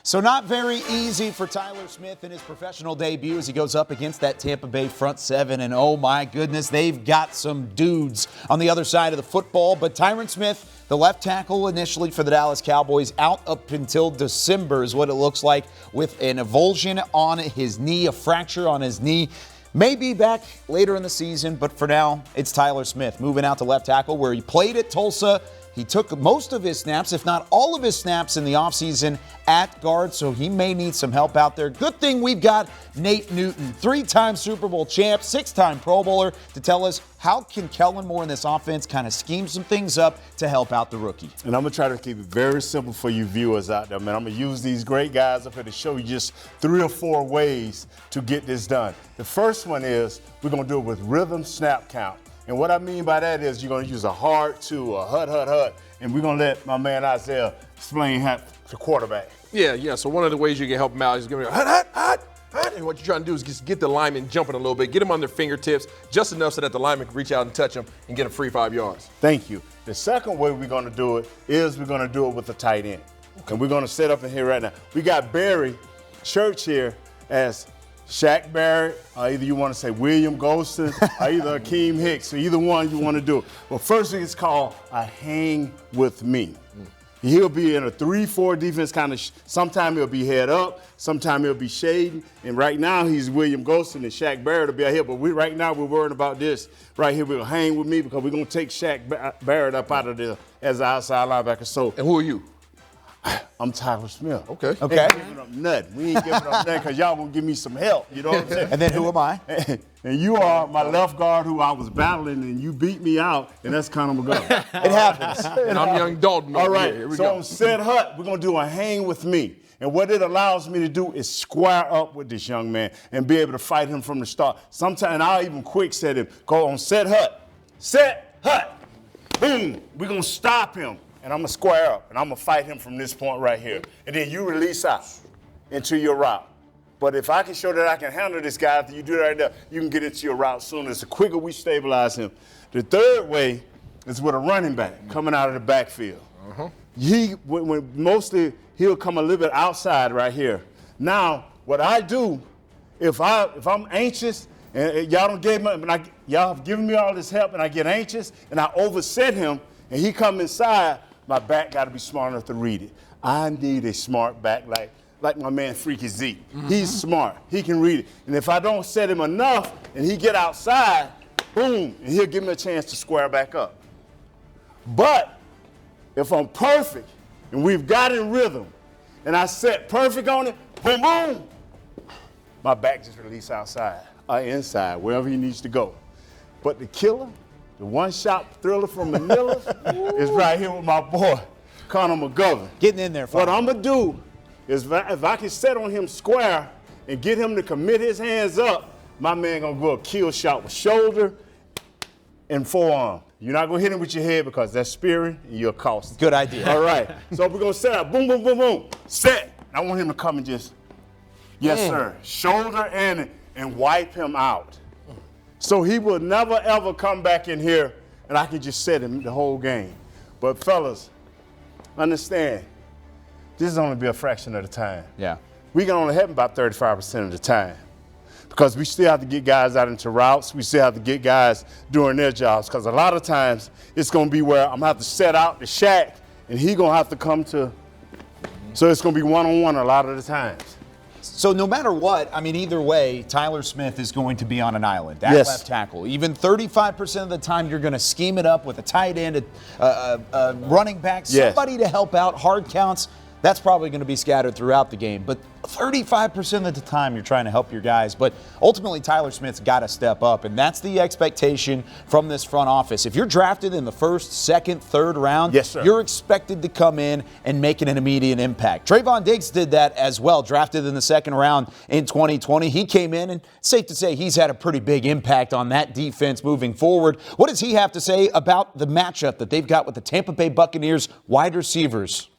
A: So not very easy for Tyler Smith in his professional debut as he goes up against that Tampa Bay front seven. And oh my goodness, they've got some dudes on the other side of the football. But Tyron Smith, the left tackle initially for the Dallas Cowboys, out up until December is what it looks like, with an avulsion on his knee, a fracture on his knee. May be back later in the season, but for now, it's Tyler Smith moving out to left tackle where he played at Tulsa. He took most of his snaps, if not all of his snaps, in the offseason at guard, so he may need some help out there. Good thing we've got Nate Newton, 3-time Super Bowl champ, 6-time Pro Bowler, to tell us how can Kellen Moore in this offense kind of scheme some things up to help out the rookie.
D: And I'm going to try to keep it very simple for you viewers out there, man. I'm going to use these great guys up here to show you just 3 or 4 ways to get this done. The first one is we're going to do it with rhythm snap count. And what I mean by that is you're going to use a hard to a hut, and we're going to let my man Isaiah explain how to quarterback.
C: Yeah. So one of the ways you can help him out is going to be hut. And what you're trying to do is just get the lineman jumping a little bit, get them on their fingertips just enough so that the lineman can reach out and touch them and get a free 5 yards.
D: Thank you. The second way we're going to do it is we're going to do it with the tight end. And we're going to set up in here right now. We got Barry Church here as Shaq Barrett, or either you want to say William Golston, or either Akeem Hicks, or either one you want to do. Well, first thing it's called a hang with me. He'll be in a 3-4 defense kind of, sometime he'll be head up, sometime he'll be shading, and right now he's William Golston and Shaq Barrett will be out here, but right now we're worried about this. Right here, we'll hang with me because we're going to take Shaq Barrett up out of there as an outside linebacker. So,
C: and who are you?
D: I'm Tyler Smith.
C: Okay.
D: Ain't giving up nothing. We ain't giving up nothing because y'all gonna give me some help. You know what I'm saying?
A: And then who am I?
D: And you are my left guard who I was battling, and you beat me out, and that's Conor McGovern.
A: It happens.
C: And I'm young Dalton.
D: All right.
C: Here we
D: so
C: go.
D: on set hut, we're gonna do a hang with me. And what it allows me to do is square up with this young man and be able to fight him from the start. Sometimes I'll even quick set him. Go on set hut. Set hut. Boom. We're gonna stop him. And I'm going to square up, and I'm going to fight him from this point right here. And then you release out into your route. But if I can show that I can handle this guy after you do that right there, you can get into your route sooner. The quicker we stabilize him. The third way is with a running back coming out of the backfield. Mostly he'll come a little bit outside right here. Now, what I do, if I'm anxious, and y'all don't give me, y'all have given me all this help, and I get anxious, and I overset him, and he come inside, my back got to be smart enough to read it. I need a smart back like my man Freaky Z. He's smart. He can read it. And if I don't set him enough and he get outside, boom, and he'll give me a chance to square back up. But if I'm perfect and we've got in rhythm and I set perfect on it, boom, boom, my back just release outside or inside, wherever he needs to go. But the killer, the one-shot thriller from Manila is right here with my boy, Conor McGovern.
A: Getting in there.
D: What I'm going to do is if I can set on him square and get him to commit his hands up, my man going to go a kill shot with shoulder and forearm. You're not going to hit him with your head because that's spearing and you're costing.
A: Good idea.
D: All right. So we're going to set up. Boom, boom, boom, boom. Set. I want him to come and just, yes, sir, shoulder and wipe him out. So he will never, ever come back in here and I can just set him the whole game. But, fellas, understand, this is only be a fraction of the time.
A: Yeah.
D: We can only help him about 35% of the time because we still have to get guys out into routes. We still have to get guys doing their jobs because a lot of times it's going to be where I'm going to have to set out the Shaq and he going to have to come to, so it's going to be one-on-one a lot of the times.
A: So no matter what, I mean, either way, Tyler Smith is going to be on an island at
D: Yes.
A: left tackle. Even 35% of the time, you're going to scheme it up with a tight end, a running back,
D: Yes.
A: somebody to help out, hard counts. That's probably going to be scattered throughout the game. But 35% of the time, you're trying to help your guys. But ultimately, Tyler Smith's got to step up, and that's the expectation from this front office. If you're drafted in the first, second, third round,
D: yes, sir,
A: you're expected to come in and make an immediate impact. Trayvon Diggs did that as well, drafted in the second round in 2020. He came in, and it's safe to say he's had a pretty big impact on that defense moving forward. What does he have to say about the matchup that they've got with the Tampa Bay Buccaneers wide receivers?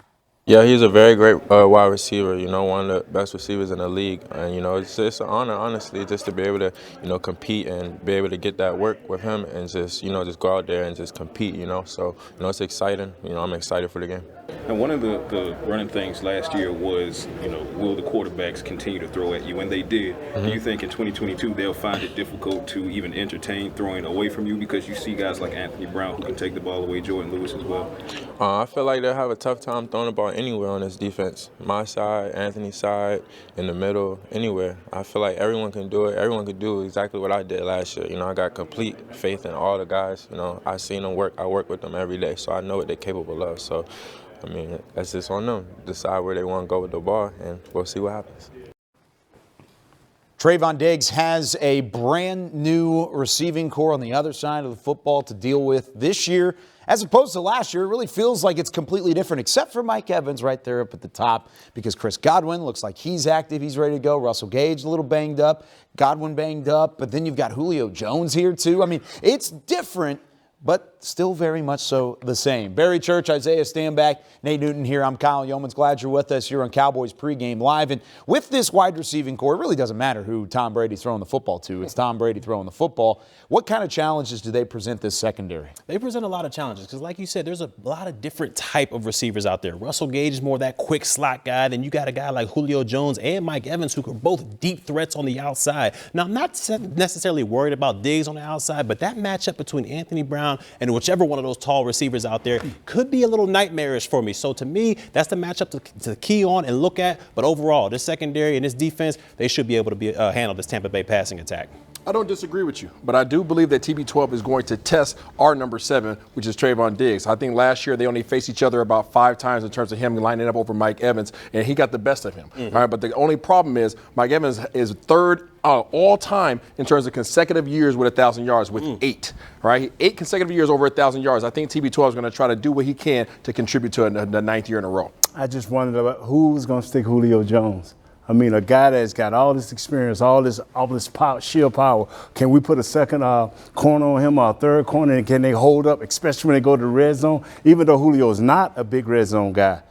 S: Yeah, he's a very great wide receiver, one of the best receivers in the league. And, it's an honor, honestly, just to be able to, compete and be able to get that work with him and just go out there and just compete, So, it's exciting. I'm excited for the game.
R: And one of the running things last year was, will the quarterbacks continue to throw at you? And they did.
S: Mm-hmm.
R: Do you think in 2022 they'll find it difficult to even entertain throwing away from you because you see guys like Anthony Brown who can take the ball away, Jordan Lewis as well?
S: I feel like they'll have a tough time throwing the ball anywhere on this defense. My side, Anthony's side, in the middle, anywhere. I feel like everyone can do it. Everyone can do exactly what I did last year. I got complete faith in all the guys. I seen them work. I work with them every day, so I know what they're capable of. So, that's just on them. Decide where they want to go with the ball, and we'll see what happens.
A: Trayvon Diggs has a brand new receiving core on the other side of the football to deal with this year. As opposed to last year, it really feels like it's completely different, except for Mike Evans right there up at the top, because Chris Godwin looks like he's active, he's ready to go. Russell Gage a little banged up, Godwin banged up, but then you've got Julio Jones here too. I mean, it's different, but still very much so the same. Barry Church, Isaiah Stanback, Nate Newton here. I'm Kyle Yeomans. Glad you're with us here on Cowboys Pregame Live. And with this wide receiving core, it really doesn't matter who Tom Brady's throwing the football to. It's Tom Brady throwing the football. What kind of challenges do they present this secondary?
B: They present a lot of challenges because, like you said, there's a lot of different type of receivers out there. Russell Gage is more that quick slot guy. Then you got a guy like Julio Jones and Mike Evans who are both deep threats on the outside. Now, I'm not necessarily worried about Diggs on the outside, but that matchup between Anthony Brown and whichever one of those tall receivers out there could be a little nightmarish for me. So to me, that's the matchup to key on and look at. But overall, this secondary and this defense, they should be able to handle this Tampa Bay passing attack.
C: I don't disagree with you, but I do believe that TB12 is going to test our number 7, which is Trayvon Diggs. I think last year they only faced each other about 5 times in terms of him lining up over Mike Evans, and he got the best of him.
B: Mm-hmm.
C: All right, but the only problem is Mike Evans is third all time in terms of consecutive years with 1,000 yards with 8. Right, 8 consecutive years over 1,000 yards. I think TB12 is going to try to do what he can to contribute to the 9th year in a row.
D: I just wondered about who's going to stick Julio Jones. I mean, a guy that's got all this experience, all this power, sheer power. Can we put a second corner on him or a third corner, and can they hold up, especially when they go to the red zone? Even though Julio is not a big red zone guy,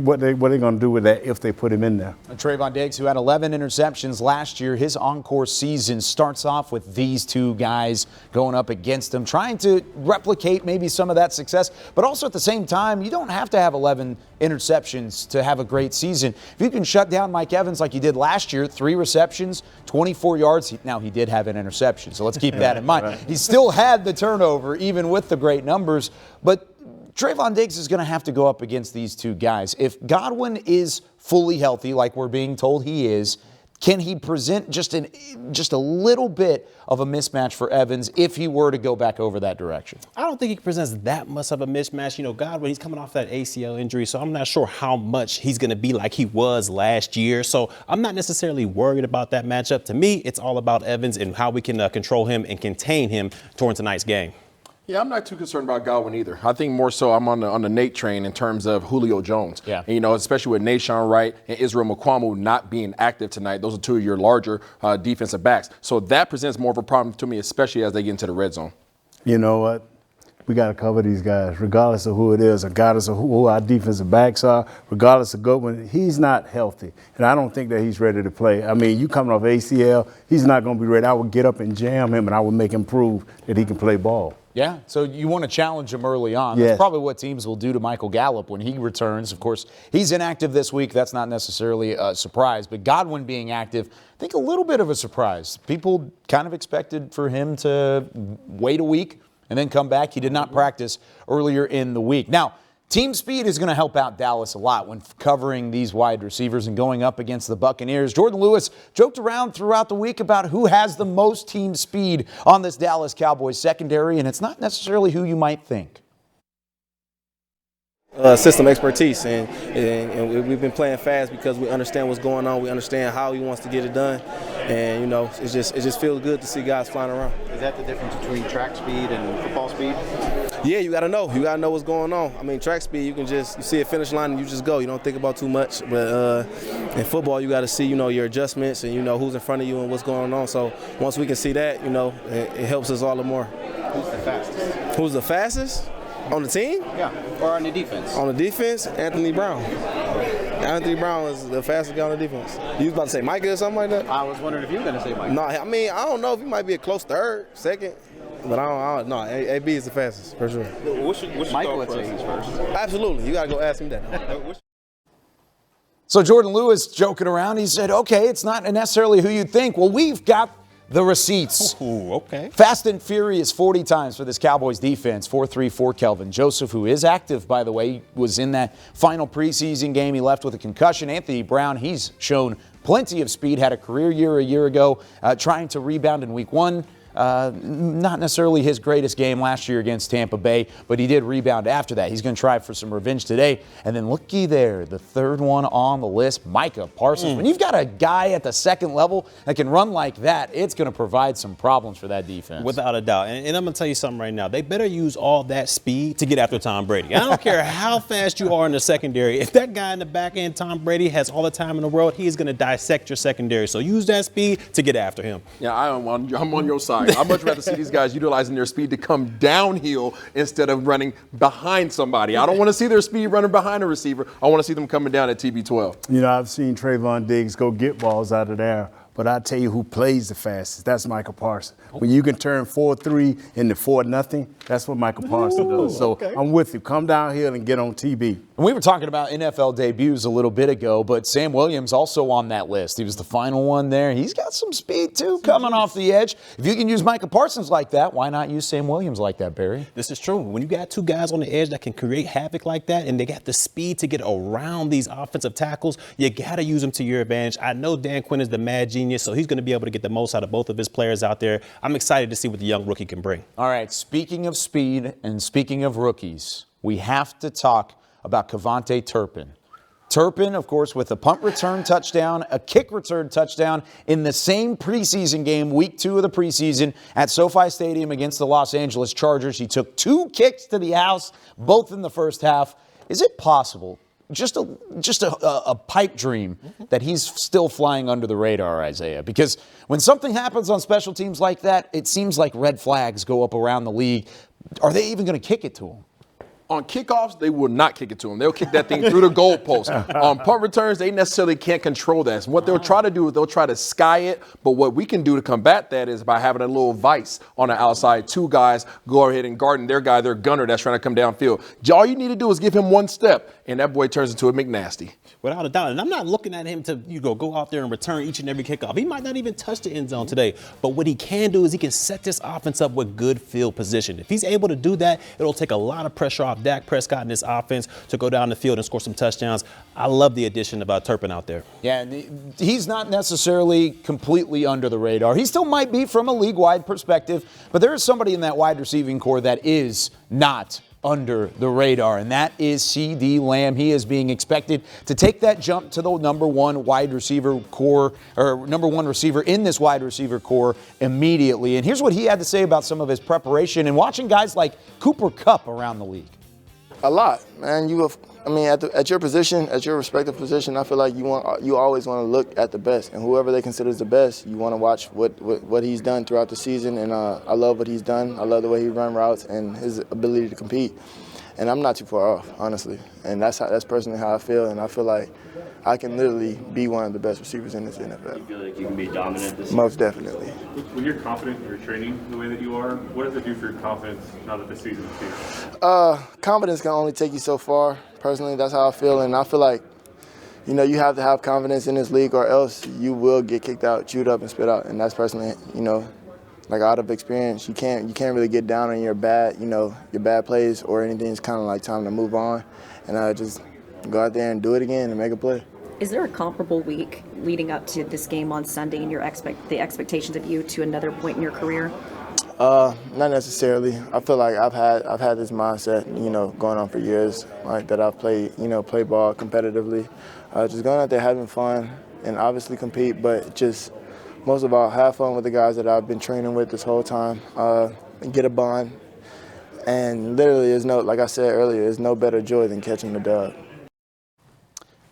D: what they going to do with that if they put him in there?
A: Trayvon Diggs, who had 11 interceptions last year, his encore season starts off with these two guys going up against him, trying to replicate maybe some of that success. But also at the same time, you don't have to have 11 interceptions to have a great season. If you can shut down Mike Evans like you did last year, 3 receptions, 24 yards. Now, he did have an interception, so let's keep that in mind. Right. He still had the turnover, even with the great numbers. But Trayvon Diggs is going to have to go up against these two guys. If Godwin is fully healthy, like we're being told he is, can he present just a little bit of a mismatch for Evans if he were to go back over that direction?
B: I don't think he presents that much of a mismatch. Godwin, he's coming off that ACL injury, so I'm not sure how much he's going to be like he was last year. So I'm not necessarily worried about that matchup. To me, it's all about Evans and how we can control him and contain him during tonight's game.
C: Yeah, I'm not too concerned about Godwin either. I think more so I'm on the Nate train in terms of Julio Jones.
A: Yeah.
C: And, especially with Nashawn Wright and Israel Mukuamu not being active tonight. Those are 2 of your larger defensive backs. So that presents more of a problem to me, especially as they get into the red zone.
D: You know what? We got to cover these guys, regardless of who it is, regardless of who our defensive backs are, regardless of Goodwin. He's not healthy, and I don't think that he's ready to play. I mean, you coming off ACL, he's not going to be ready. I would get up and jam him, and I would make him prove that he can play ball.
A: Yeah, so you want to challenge him early on.
D: Yes.
A: That's probably what teams will do to Michael Gallup when he returns. Of course, he's inactive this week. That's not necessarily a surprise. But Godwin being active, I think a little bit of a surprise. People kind of expected for him to wait a week and then come back. He did not practice earlier in the week. Now, Team speed is going to help out Dallas a lot when covering these wide receivers and going up against the Buccaneers. Jordan Lewis joked around throughout the week about who has the most team speed on this Dallas Cowboys secondary, and it's not necessarily who you might think.
T: System expertise, and we've been playing fast because we understand what's going on. We understand how he wants to get it done, and you know, it just feels good to see guys flying around.
U: Is that the difference between track speed and football speed?
T: Yeah, you gotta know. You gotta know what's going on. I mean, track speed, you see a finish line and you just go. You don't think about too much. But in football, you gotta see, your adjustments and who's in front of you and what's going on. So once we can see that, it helps us all the more.
U: Who's the fastest?
T: Who's the fastest? On the team?
U: Yeah, or on the defense?
T: On the defense, Anthony Brown. Anthony Brown is the fastest guy on the defense. You was about to say Micah or something like that?
U: I was wondering if you were going to say Micah.
T: No, I mean, I don't know if he might be a close third, second. But I don't know. AB is the fastest, for sure.
U: Michael would say he's first.
T: Absolutely. You got to go ask him that.
A: So Jordan Lewis joking around, he said, okay, it's not necessarily who you'd think. Well, we've got the receipts.
B: Ooh, okay.
A: Fast and furious 40 times for this Cowboys defense. 4-3 for Kelvin Joseph, who is active, by the way. He was in that final preseason game. He left with a concussion. Anthony Brown, he's shown plenty of speed, had a career year a year ago, trying to rebound in week 1. Not necessarily his greatest game last year against Tampa Bay, but he did rebound after that. He's going to try for some revenge today. And then looky there, the third one on the list, Micah Parsons. When you've got a guy at the second level that can run like that, it's going to provide some problems for that defense.
B: Without a doubt. And I'm going to tell you something right now. They better use all that speed to get after Tom Brady. I don't care how fast you are in the secondary. If that guy in the back end, Tom Brady, has all the time in the world, he's going to dissect your secondary. So use that speed to get after him.
C: Yeah, I'm on your side. I'd much rather see these guys utilizing their speed to come downhill instead of running behind somebody. I don't want to see their speed running behind a receiver. I want to see them coming down at TB12.
D: I've seen Trayvon Diggs go get balls out of there. But I tell you who plays the fastest. That's Micah Parsons. When you can turn 4-3 into 4-0, that's what Micah Parsons does. So I'm with you. Come downhill and get on TB.
A: And we were talking about NFL debuts a little bit ago, but Sam Williams also on that list. He was the final one there. He's got some speed, too, coming off the edge. If you can use Micah Parsons like that, why not use Sam Williams like that, Barry?
B: This is true. When you got two guys on the edge that can create havoc like that, and they got the speed to get around these offensive tackles, you got to use them to your advantage. I know Dan Quinn is the mad genius, so he's going to be able to get the most out of both of his players out there. I'm excited to see what the young rookie can bring.
A: All right, speaking of speed and speaking of rookies, we have to talk about Kevontae Turpin. Turpin, of course, with a punt return touchdown, a kick return touchdown in the same preseason game, week 2 of the preseason at SoFi Stadium against the Los Angeles Chargers. He took 2 kicks to the house, both in the first half. Is it possible, just a pipe dream, that he's still flying under the radar, Isaiah? Because when something happens on special teams like that, it seems like red flags go up around the league. Are they even going to kick it to him?
C: On kickoffs, they will not kick it to him. They'll kick that thing through the goalpost. On punt returns, they necessarily can't control that. So what they'll try to do is they'll try to sky it. But what we can do to combat that is by having a little vice on the outside. 2 guys go ahead and guard their guy, their gunner that's trying to come downfield. All you need to do is give him 1 step, and that boy turns into a McNasty.
B: Without a doubt. And I'm not looking at him to go out there and return each and every kickoff. He might not even touch the end zone today. But what he can do is he can set this offense up with good field position. If he's able to do that, it'll take a lot of pressure off Dak Prescott and this offense to go down the field and score some touchdowns. I love the addition of Turpin out there.
A: Yeah, and he's not necessarily completely under the radar. He still might be from a league-wide perspective, but there is somebody in that wide receiving core that is not under the radar, and that is CeeDee Lamb. He is being expected to take that jump to the number 1 wide receiver core, or number 1 receiver in this wide receiver core immediately. And here's what he had to say about some of his preparation and watching guys like Cooper Kupp around the league.
J: A lot, man. At your position, at your respective position, I feel like you always want to look at the best, and whoever they consider the best, you want to watch what he's done throughout the season. And I love what he's done. I love the way he runs routes and his ability to compete. And I'm not too far off, honestly. And that's personally how I feel. And I feel like I can literally be one of the best receivers in this NFL.
K: You feel like you can be dominant this
J: Most definitely.
K: When you're confident in your training the way that you are, what does it do for your confidence now that the season is here?
J: Confidence can only take you so far. Personally, that's how I feel. And I feel like, you have to have confidence in this league or else you will get kicked out, chewed up, and spit out. And that's personally, like out of experience, you can't really get down on your bad plays or anything. It's kind of like time to move on and just go out there and do it again and make a play.
P: Is there a comparable week leading up to this game on Sunday and the expectations of you to another point in your career?
J: Not necessarily. I feel like I've had this mindset, going on for years, like that I've played ball competitively, just going out there having fun and obviously compete, but just most of all have fun with the guys that I've been training with this whole time, and get a bond. And literally, like I said earlier, there's no better joy than catching the dub.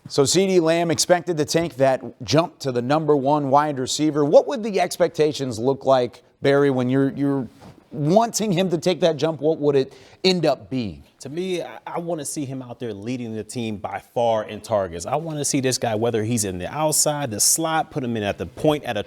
A: So CeeDee Lamb expected to take that jump to the number 1 wide receiver. What would the expectations look like, Barry, when you're wanting him to take that jump? What would it end up being?
B: To me, I want to see him out there leading the team by far in targets. I want to see this guy, whether he's in the outside, the slot, put him in at the point, at a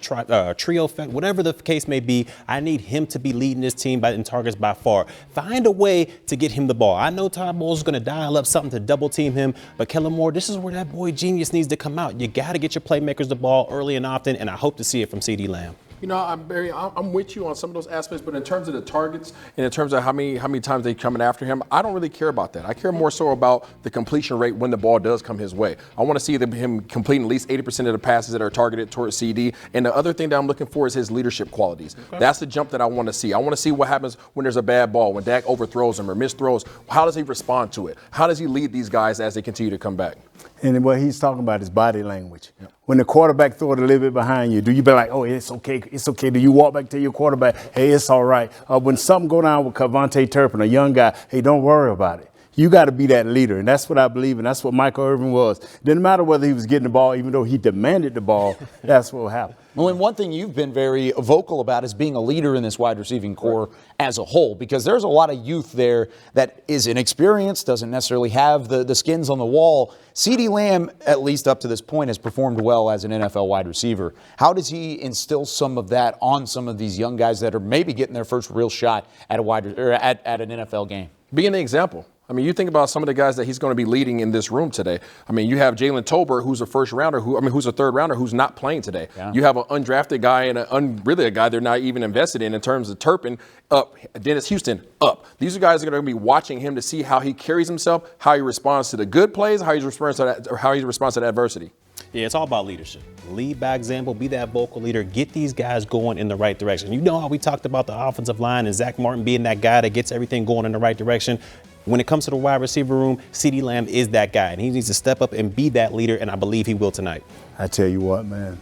B: trio effect, whatever the case may be. I need him to be leading this team in targets by far. Find a way to get him the ball. I know Todd Bowles is going to dial up something to double team him, but Kellen Moore, this is where that boy genius needs to come out. You got to get your playmakers the ball early and often, and I hope to see it from CeeDee Lamb.
C: I'm with you on some of those aspects, but in terms of the targets and in terms of how many times they coming after him, I don't really care about that. I care more so about the completion rate when the ball does come his way. I want to see him completing at least 80% of the passes that are targeted towards CD. And the other thing that I'm looking for is his leadership qualities. Okay. That's the jump that I want to see. I want to see what happens when there's a bad ball, when Dak overthrows him or misthrows. How does he respond to it? How does he lead these guys as they continue to come back?
D: And what he's talking about is body language. Yep. When the quarterback throws it a little bit behind you, do you be like, oh, it's okay, it's okay? Do you walk back to your quarterback, hey, it's all right? When something go down with Kevontae Turpin, a young guy, hey, don't worry about it. You got to be that leader, and that's what I believe, and that's what Michael Irvin was. Didn't matter whether he was getting the ball, even though he demanded the ball, that's what happened.
A: Well, and one thing you've been very vocal about is being a leader in this wide receiving core as a whole, because there's a lot of youth there that is inexperienced, doesn't necessarily have the skins on the wall. CeeDee Lamb, at least up to this point, has performed well as an NFL wide receiver. How does he instill some of that on some of these young guys that are maybe getting their first real shot at at an NFL game?
C: Being an example. I mean, you think about some of the guys that he's going to be leading in this room today. I mean, you have Jalen Tolbert, who's a first rounder, who's a third rounder, who's not playing today. Yeah. You have an undrafted guy and really a guy they're not even invested in terms of Turpin up, Dennis Houston up. These are guys that are going to be watching him to see how he carries himself, how he responds to the good plays, how he responds to the adversity.
B: Yeah, it's all about leadership. Lead by example, be that vocal leader, get these guys going in the right direction. You know how we talked about the offensive line and Zach Martin being that guy that gets everything going in the right direction. When it comes to the wide receiver room, CeeDee Lamb is that guy, and he needs to step up and be that leader, and I believe he will tonight.
D: I tell you what, man,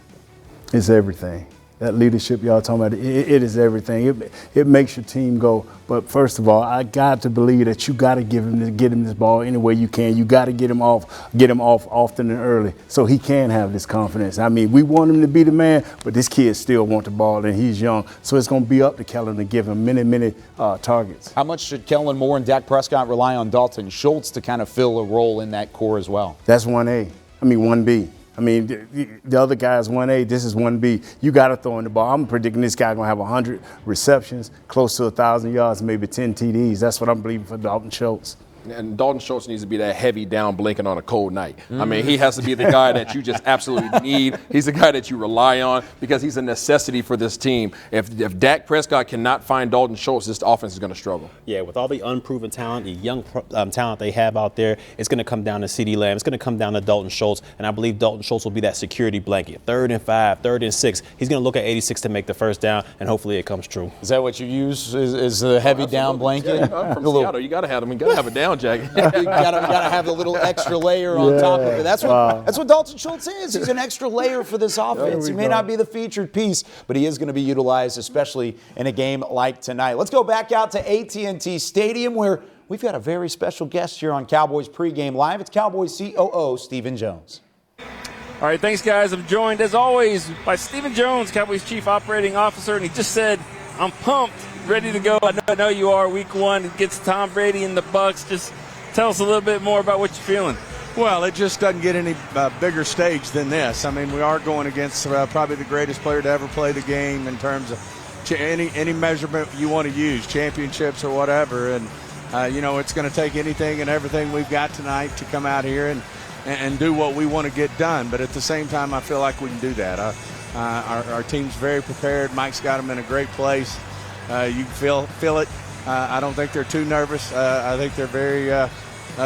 D: it's everything. That leadership y'all talking about, it is everything. It makes your team go. But first of all, I got to believe that you got to get him this ball any way you can. You got to get him off often and early so he can have this confidence. I mean, we want him to be the man, but this kid still wants the ball, and he's young. So it's going to be up to Kellen to give him many targets.
A: How much should Kellen Moore and Dak Prescott rely on Dalton Schultz to kind of fill a role in that core as well?
D: That's 1B. I mean, the other guy is 1A, this is 1B. You got to throw in the ball. I'm predicting this guy going to have 100 receptions, close to 1,000 yards, maybe 10 TDs. That's what I'm believing for Dalton Schultz.
C: And Dalton Schultz needs to be that heavy down blinking on a cold night. I mean, he has to be the guy that you just absolutely need. He's the guy that you rely on because he's a necessity for this team. If Dak Prescott cannot find Dalton Schultz, this offense is going to struggle.
B: Yeah, with all the unproven talent, the young talent they have out there, it's going to come down to CeeDee Lamb. It's going to come down to Dalton Schultz, and I believe Dalton Schultz will be that security blanket. 3rd and 5, 3rd and 6. He's going to look at 86 to make the first down, and hopefully it comes true.
A: Is that what you use? Is the heavy down blanket?
C: Yeah, I'm from Seattle. You got to have them. You got to have a down jacket.
A: You gotta have a little extra layer on top of it. That's what Dalton Schultz is. He's an extra layer for this offense. He may not be the featured piece, but he is going to be utilized, especially in a game like tonight. Let's go back out to AT&T Stadium, where we've got a very special guest here on Cowboys Pregame Live. It's Cowboys COO Stephen Jones.
F: All right, thanks, guys. I'm joined, as always, by Stephen Jones, Cowboys Chief Operating Officer, and he just said, I'm pumped, ready to go. I know you are. Week 1 against Tom Brady and the Bucs. Just tell us a little bit more about what you're feeling.
E: Well, it just doesn't get any bigger stage than this. I mean, we are going against probably the greatest player to ever play the game in terms of any measurement you want to use, championships or whatever. And, it's going to take anything and everything we've got tonight to come out here and do what we want to get done. But at the same time, I feel like we can do that. Our team's very prepared. Mike's got them in a great place. You can feel it. I don't think they're too nervous. I think they're very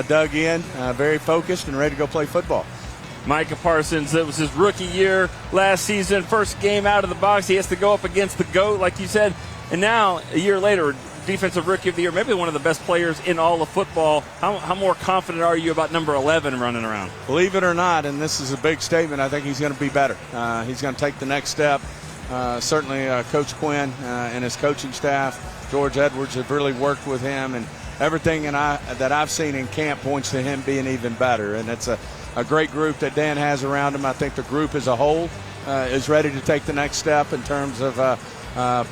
E: dug in, very focused, and ready to go play football.
F: Micah Parsons, it was his rookie year last season, first game out of the box. He has to go up against the GOAT, like you said. And now, a year later, Defensive Rookie of the Year, maybe one of the best players in all of football. How more confident are you about number 11 running around?
E: Believe it or not, and this is a big statement, I think he's going to be better. He's going to take the next step. Certainly Coach Quinn and his coaching staff, George Edwards, have really worked with him, and everything that I've seen in camp points to him being even better. And it's a great group that Dan has around him. I think the group as a whole is ready to take the next step in terms of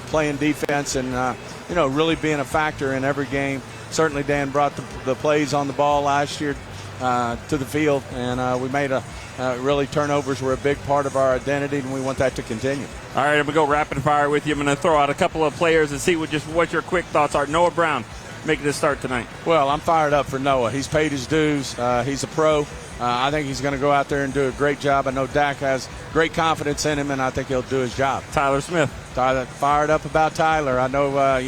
E: playing defense and really being a factor in every game. Certainly Dan brought the plays on the ball last year to the field, and we made really turnovers were a big part of our identity, and we want that to continue.
F: All right, I'm going to go rapid fire with you. I'm going to throw out a couple of players and see what your quick thoughts are. Noah Brown, making this start tonight.
E: Well, I'm fired up for Noah. He's paid his dues. He's a pro. I think he's going to go out there and do a great job. I know Dak has great confidence in him, and I think he'll do his job.
F: Tyler Smith.
E: Fired up about Tyler. I know,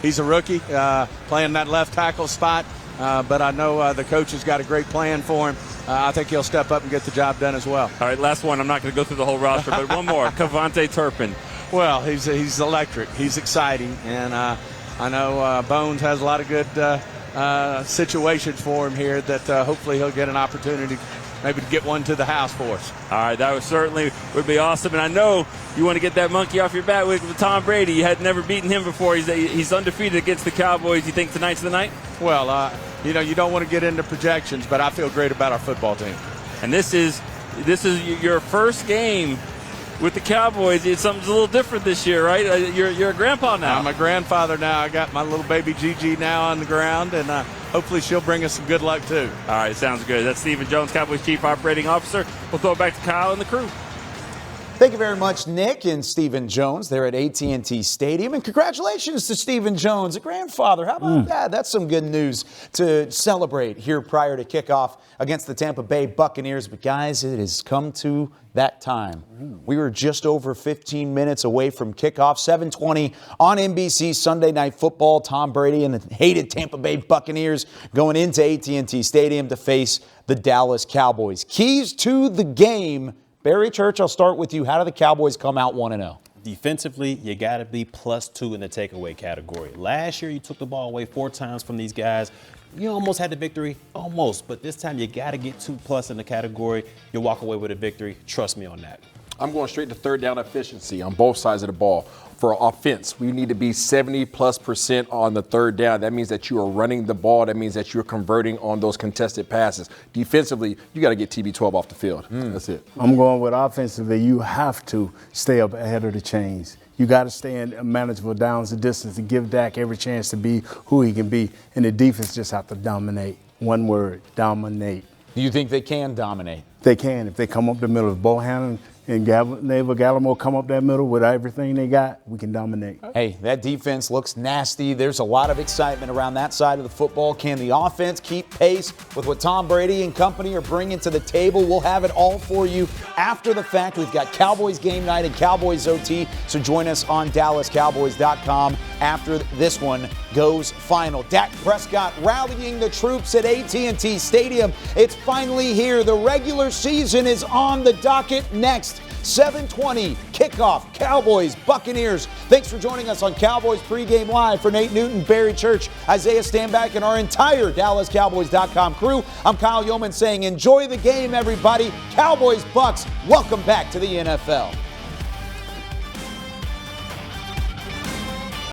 E: he's a rookie playing that left tackle spot, but I know the coach has got a great plan for him. I think he'll step up and get the job done as well.
F: All right, last one. I'm not going to go through the whole roster, but one more. Kevontae Turpin.
E: Well, he's electric. He's exciting, and I know Bones has a lot of good situations for him here that hopefully he'll get an opportunity maybe to get one to the house for us.
F: All right, that would be awesome. And I know you want to get that monkey off your back with Tom Brady. You had never beaten him before. He's undefeated against the Cowboys. You think tonight's the night?
E: Well, you don't want to get into projections, but I feel great about our football team.
F: And this is your first game with the Cowboys. Something's a little different this year, right? You're a grandpa now.
E: I'm a grandfather now. I got my little baby Gigi now on the ground, and hopefully she'll bring us some good luck too.
F: All right, sounds good. That's Stephen Jones, Cowboys Chief Operating Officer. We'll throw it back to Kyle and the crew.
A: Thank you very much, Nick and Stephen Jones there at AT&T Stadium. And congratulations to Stephen Jones, a grandfather. How about that? That's some good news to celebrate here prior to kickoff against the Tampa Bay Buccaneers. But, guys, it has come to that time. We were just over 15 minutes away from kickoff, 7:20 on NBC Sunday Night Football. Tom Brady and the hated Tampa Bay Buccaneers going into AT&T Stadium to face the Dallas Cowboys. Keys to the game. Barry Church, I'll start with you. How do the Cowboys come out 1-0?
B: Defensively, you got to be +2 in the takeaway category. Last year, you took the ball away 4 times from these guys. You almost had the victory, almost. But this time, you got to get 2+ in the category. You'll walk away with a victory. Trust me on that.
C: I'm going straight to third down efficiency on both sides of the ball. For offense, we need to be 70+% on the third down. That means that you are running the ball. That means that you're converting on those contested passes. Defensively, you got to get TB12 off the field. That's it.
D: I'm going with offensively. You have to stay up ahead of the chains. You got to stay in manageable downs and distance to give Dak every chance to be who he can be. And the defense just have to dominate. One word, dominate.
A: Do you think they can dominate?
D: They can. If they come up the middle, if Bohannon and Gallimore come up that middle with everything they got, we can dominate.
A: Hey, that defense looks nasty. There's a lot of excitement around that side of the football. Can the offense keep pace with what Tom Brady and company are bringing to the table? We'll have it all for you after the fact. We've got Cowboys Game Night and Cowboys OT, so join us on DallasCowboys.com after this one goes final. Dak Prescott rallying the troops at AT&T Stadium. It's finally here. The regular season is on the docket next. 7:20 kickoff, Cowboys, Buccaneers. Thanks for joining us on Cowboys Pregame Live. For Nate Newton, Barry Church, Isaiah Stanback, and our entire DallasCowboys.com crew, I'm Kyle Yeoman saying enjoy the game, everybody. Cowboys, Bucks, welcome back to the NFL.